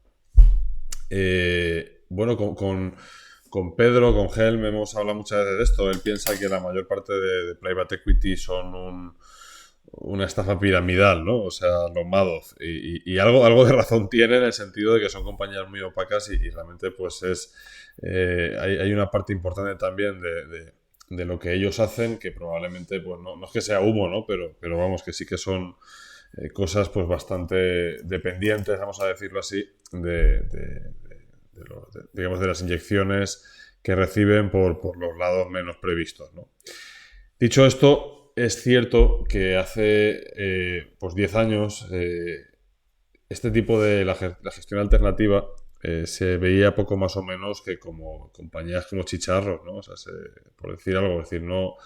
Bueno, con Pedro, con Helm, hemos hablado muchas veces de esto. Él piensa que la mayor parte de private equity son una estafa piramidal, ¿no? O sea, los Madoff. Y algo de razón tiene en el sentido de que son compañías muy opacas y realmente pues hay una parte importante también de lo que ellos hacen que probablemente, pues no es que sea humo, ¿no? Pero vamos, que sí que son cosas pues bastante dependientes, vamos a decirlo así, digamos, de las inyecciones que reciben por los lados menos previstos, ¿no? Dicho esto, es cierto que hace pues 10 años este tipo de la gestión alternativa se veía poco más o menos que como compañías como chicharros, ¿no? O sea, por decir algo, es decir, no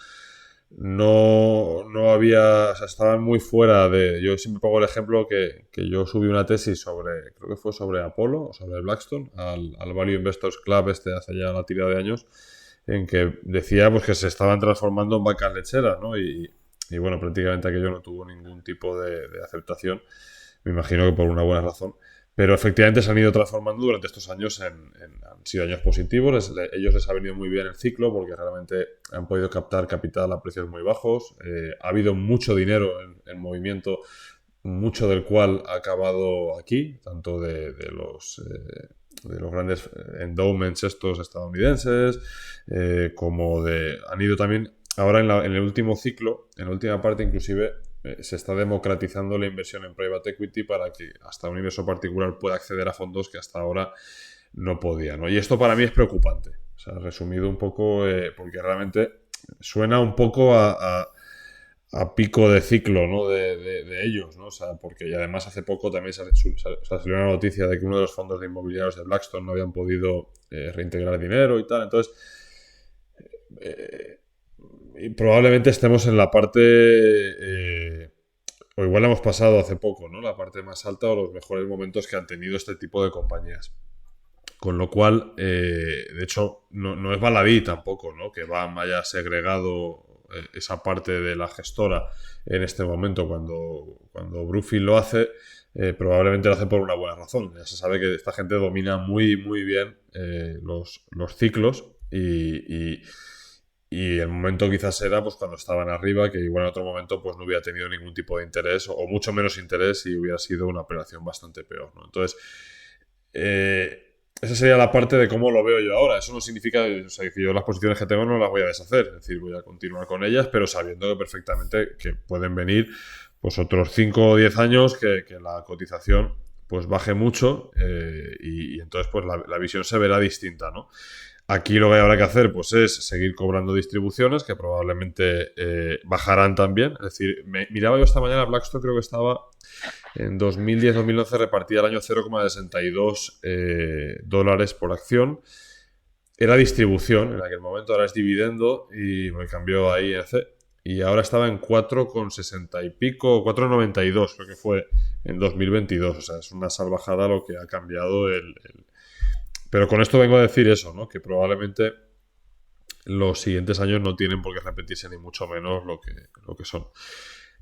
había, o sea, estaban muy fuera de... Yo siempre pongo el ejemplo que yo subí una tesis creo que fue sobre Apollo o sobre Blackstone, al Value Investors Club hace ya la tira de años, en que decía pues que se estaban transformando en vacas lecheras, ¿no? Y bueno, prácticamente aquello no tuvo ningún tipo de aceptación, me imagino que por una buena razón. Pero efectivamente se han ido transformando durante estos años han sido años positivos. Ellos les ha venido muy bien el ciclo porque realmente han podido captar capital a precios muy bajos. Ha habido mucho dinero en movimiento, mucho del cual ha acabado aquí, tanto de los grandes endowments estos estadounidenses, han ido también, ahora en el último ciclo, en la última parte inclusive, se está democratizando la inversión en private equity para que hasta un inversor particular pueda acceder a fondos que hasta ahora no podía, ¿no? Y esto para mí es preocupante. O sea, resumido un poco, porque realmente suena un poco a pico de ciclo, ¿no? de ellos, ¿no? O sea, porque y además hace poco también salió una noticia de que uno de los fondos de inmobiliarios de Blackstone no habían podido reintegrar dinero y tal. Entonces, y probablemente estemos en la parte, o igual hemos pasado hace poco, ¿no? La parte más alta o los mejores momentos que han tenido este tipo de compañías. Con lo cual, de hecho, no es baladí tampoco, ¿no? Que BAM haya segregado esa parte de la gestora en este momento. Cuando Brookfield lo hace, probablemente lo hace por una buena razón. Ya se sabe que esta gente domina muy, muy bien los ciclos y el momento quizás era pues cuando estaban arriba, que igual en otro momento pues no hubiera tenido ningún tipo de interés o mucho menos interés y hubiera sido una operación bastante peor, ¿no? Entonces, esa sería la parte de cómo lo veo yo ahora. Eso no significa, o sea, que yo las posiciones que tengo no las voy a deshacer, es decir, voy a continuar con ellas, pero sabiendo que perfectamente que pueden venir pues otros 5 o 10 años que la cotización pues baje mucho y entonces pues la visión se verá distinta, ¿no? Aquí lo que habrá que hacer pues es seguir cobrando distribuciones que probablemente bajarán también. Es decir, miraba yo esta mañana, Blackstone creo que estaba en 2010-2011 repartía al año 0,62 dólares por acción. Era distribución en aquel momento, ahora es dividendo y me cambió ahí y ahora estaba en 4,60 y pico, 4,92 creo que fue en 2022. O sea, es una salvajada lo que ha cambiado Pero con esto vengo a decir eso, ¿no? Que probablemente los siguientes años no tienen por qué repetirse ni mucho menos lo que son.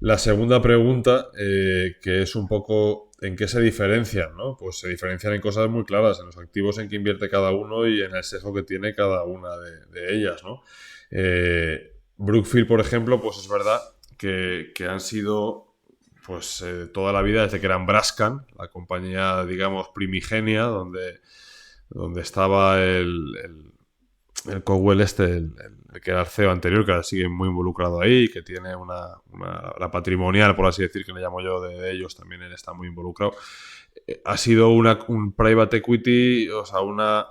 La segunda pregunta, que es un poco en qué se diferencian, ¿no? Pues se diferencian en cosas muy claras, en los activos en que invierte cada uno y en el sesgo que tiene cada una de ellas, ¿no? Brookfield, por ejemplo, pues es verdad que han sido pues toda la vida desde que eran Brascan, la compañía, digamos, primigenia, donde estaba el Cowell el que era el CEO anterior, que ahora sigue muy involucrado ahí, que tiene la patrimonial, por así decir, que le llamo yo, de ellos, también él está muy involucrado. Ha sido un private equity, o sea, una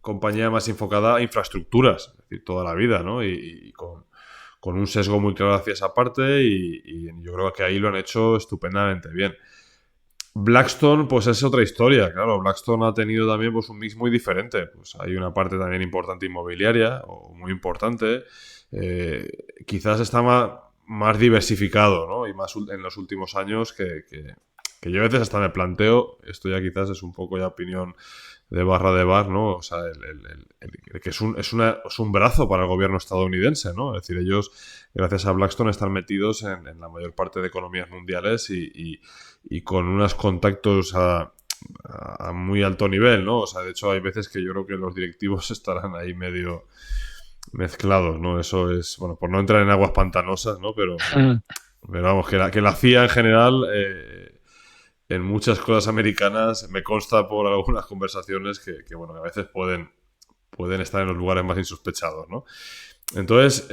compañía más enfocada a infraestructuras, es decir, toda la vida, ¿no? Y con un sesgo muy claro hacia esa parte y yo creo que ahí lo han hecho estupendamente bien. Blackstone, pues es otra historia, claro. Blackstone ha tenido también pues, un mix muy diferente. Pues hay una parte también importante inmobiliaria, o muy importante. Quizás está más diversificado, ¿no? Y más en los últimos años que yo a veces hasta me planteo, esto ya quizás es un poco ya opinión de barra de bar, ¿no? O sea, que es un brazo para el gobierno estadounidense, ¿no? Es decir, ellos, gracias a Blackstone, están metidos en la mayor parte de economías mundiales y con unos contactos a muy alto nivel, ¿no? O sea, de hecho, hay veces que yo creo que los directivos estarán ahí medio mezclados, ¿no? Eso es, bueno, por no entrar en aguas pantanosas, ¿no? Pero vamos, que la CIA en general... en muchas cosas americanas me consta por algunas conversaciones que bueno, que a veces pueden estar en los lugares más insospechados, ¿no? Entonces,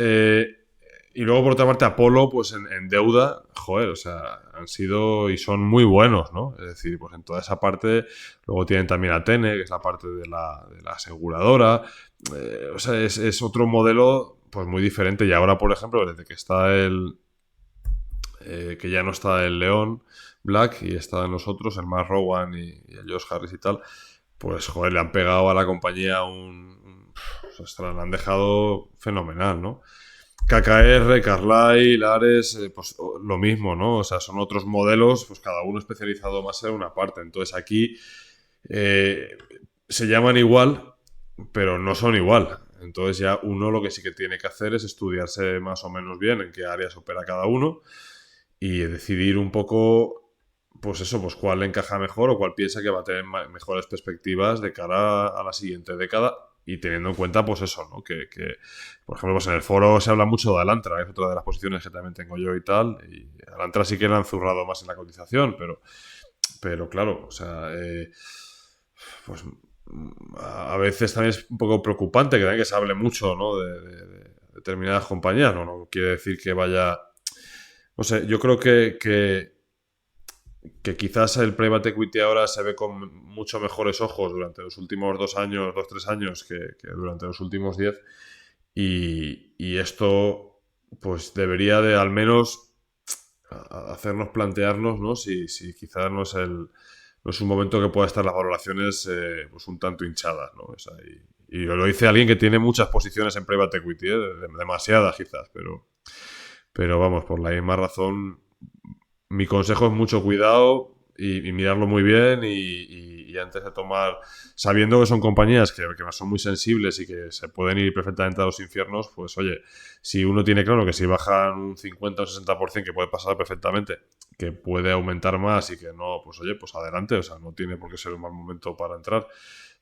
y luego por otra parte Apolo, pues en deuda, joder, o sea, han sido y son muy buenos, ¿no? Es decir, pues en toda esa parte, luego tienen también Atene, que es la parte de la aseguradora, o sea, es otro modelo pues muy diferente y ahora, por ejemplo, desde que está que ya no está el León Black y está en nosotros, el Mark Rowan y el Josh Harris y tal, pues joder, le han pegado a la compañía se la han dejado fenomenal, ¿no? KKR, Carlyle, Ares, pues lo mismo, ¿no? O sea, son otros modelos, pues cada uno especializado más en una parte. Entonces aquí se llaman igual, pero no son igual. Entonces ya uno lo que sí que tiene que hacer es estudiarse más o menos bien en qué áreas opera cada uno y decidir un poco pues eso, pues cuál le encaja mejor o cuál piensa que va a tener mejores perspectivas de cara a la siguiente década. Y teniendo en cuenta, pues eso, ¿no? Por ejemplo, pues en el foro se habla mucho de Alantra, es otra de las posiciones que también tengo yo y tal. Y Alantra sí que le han zurrado más en la cotización, pero claro, o sea, pues a veces también es un poco preocupante que también que se hable mucho, ¿no? De determinadas compañías, ¿no? No quiere decir que vaya... No sé, yo creo que quizás el private equity ahora se ve con mucho mejores ojos durante los últimos 3 años que durante los últimos 10 y esto pues debería de al menos hacernos plantearnos, ¿no? Si quizás no es un momento que pueda estar las valoraciones pues un tanto hinchadas, ¿no? O sea, y lo dice alguien que tiene muchas posiciones en private equity, demasiadas quizás, pero vamos, por la misma razón mi consejo es mucho cuidado y mirarlo muy bien y antes de tomar, sabiendo que son compañías que son muy sensibles y que se pueden ir perfectamente a los infiernos, pues oye, si uno tiene claro que si bajan un 50 o 60%, que puede pasar perfectamente, que puede aumentar más y que no, pues oye, pues adelante, o sea, no tiene por qué ser un mal momento para entrar,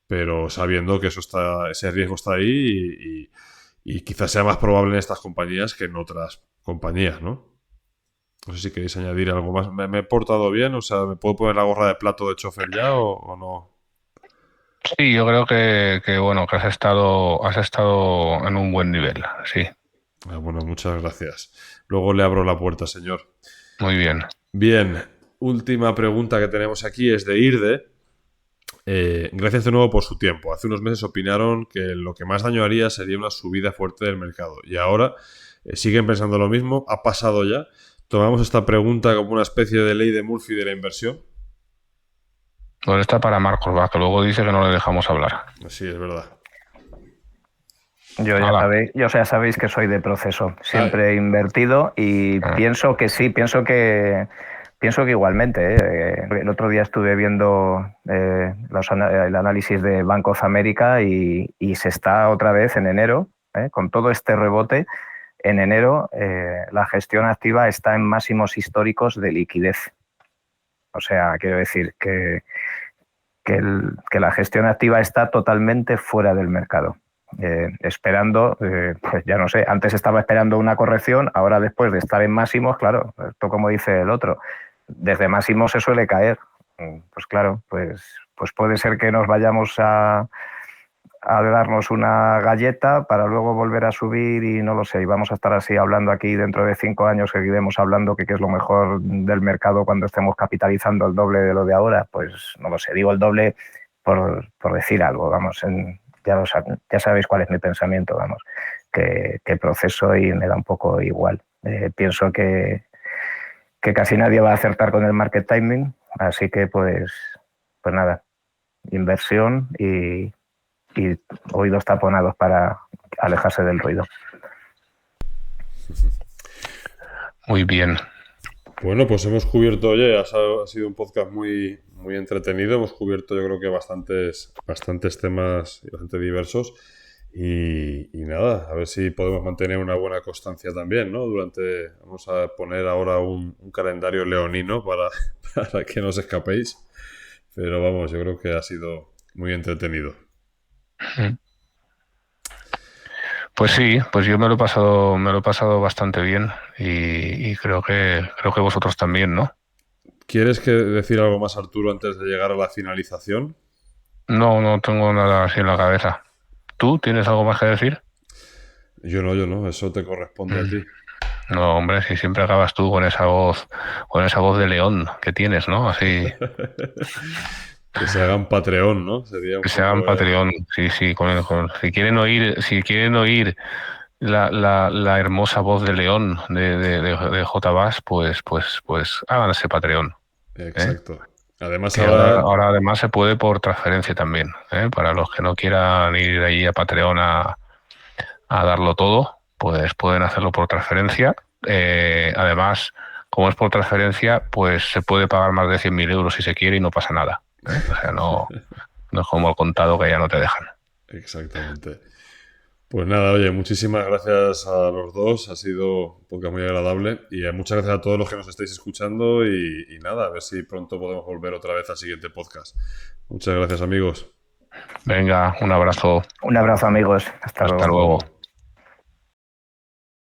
pero sabiendo que ese riesgo está ahí y quizás sea más probable en estas compañías que en otras compañías, ¿no? No sé si queréis añadir algo más. ¿Me he portado bien? O sea, ¿me puedo poner la gorra de plato de chofer ya o no? Sí, yo creo que bueno, que has estado en un buen nivel, sí, Bueno, muchas gracias. Luego le abro la puerta, señor. muy bien. Bien, última pregunta que tenemos aquí es de Irde. Gracias de nuevo por su tiempo. Hace unos meses opinaron que lo que más daño haría sería una subida fuerte del mercado. Y ahora siguen pensando lo mismo. Ha pasado ya. Tomamos esta pregunta como una especie de ley de Murphy de la inversión. Bueno, está para Marcos, va, que luego dice que no le dejamos hablar. Sí, es verdad. Yo ya sabéis que soy de proceso. Siempre he invertido y pienso que sí, pienso que igualmente. El otro día estuve viendo el análisis de Bank of America y se está otra vez en enero, con todo este rebote. En enero la gestión activa está en máximos históricos de liquidez. O sea, quiero decir que la gestión activa está totalmente fuera del mercado. Esperando, pues ya no sé, antes estaba esperando una corrección, ahora después de estar en máximos, claro, esto como dice el otro, desde máximos se suele caer. Pues claro, pues puede ser que nos vayamos a darnos una galleta para luego volver a subir y no lo sé, y vamos a estar así hablando aquí dentro de 5 años, seguiremos hablando que qué es lo mejor del mercado cuando estemos capitalizando el doble de lo de ahora, pues no lo sé, digo el doble por decir algo, vamos, ya sabéis cuál es mi pensamiento, vamos, que proceso y me da un poco igual. Pienso que casi nadie va a acertar con el market timing, así que pues nada, inversión y oídos taponados para alejarse del ruido. Muy bien. Bueno, pues hemos cubierto, oye, ha sido un podcast muy, muy entretenido. Hemos cubierto, yo creo que bastantes temas bastante diversos. Y nada, a ver si podemos mantener una buena constancia también, ¿no? Vamos a poner ahora un calendario leonino para que no os escapéis. Pero vamos, yo creo que ha sido muy entretenido. Pues sí, pues yo me lo he pasado bastante bien y creo que vosotros también, ¿no? ¿Quieres decir algo más, Arturo, antes de llegar a la finalización? No tengo nada así en la cabeza. ¿Tú tienes algo más que decir? Yo no, eso te corresponde a ti. No, hombre, si siempre acabas tú con esa voz de león que tienes, ¿no? Así. Que se hagan Patreon, ¿no? Que se hagan Patreon, sí, si quieren oír la hermosa voz de León de J. Bass, pues háganse Patreon. Exacto. Además, ahora además se puede por transferencia también, para los que no quieran ir allí a Patreon a darlo todo, pues pueden hacerlo por transferencia. Además, como es por transferencia, pues se puede pagar más de 100.000 euros si se quiere y no pasa nada. O sea, no es como el contado que ya no te dejan. Exactamente. Pues nada, oye, muchísimas gracias a los dos, ha sido un podcast muy agradable y muchas gracias a todos los que nos estáis escuchando y nada, a ver si pronto podemos volver otra vez al siguiente podcast. Muchas gracias, amigos. Venga, un abrazo. Un abrazo, amigos. Hasta Hasta luego. luego.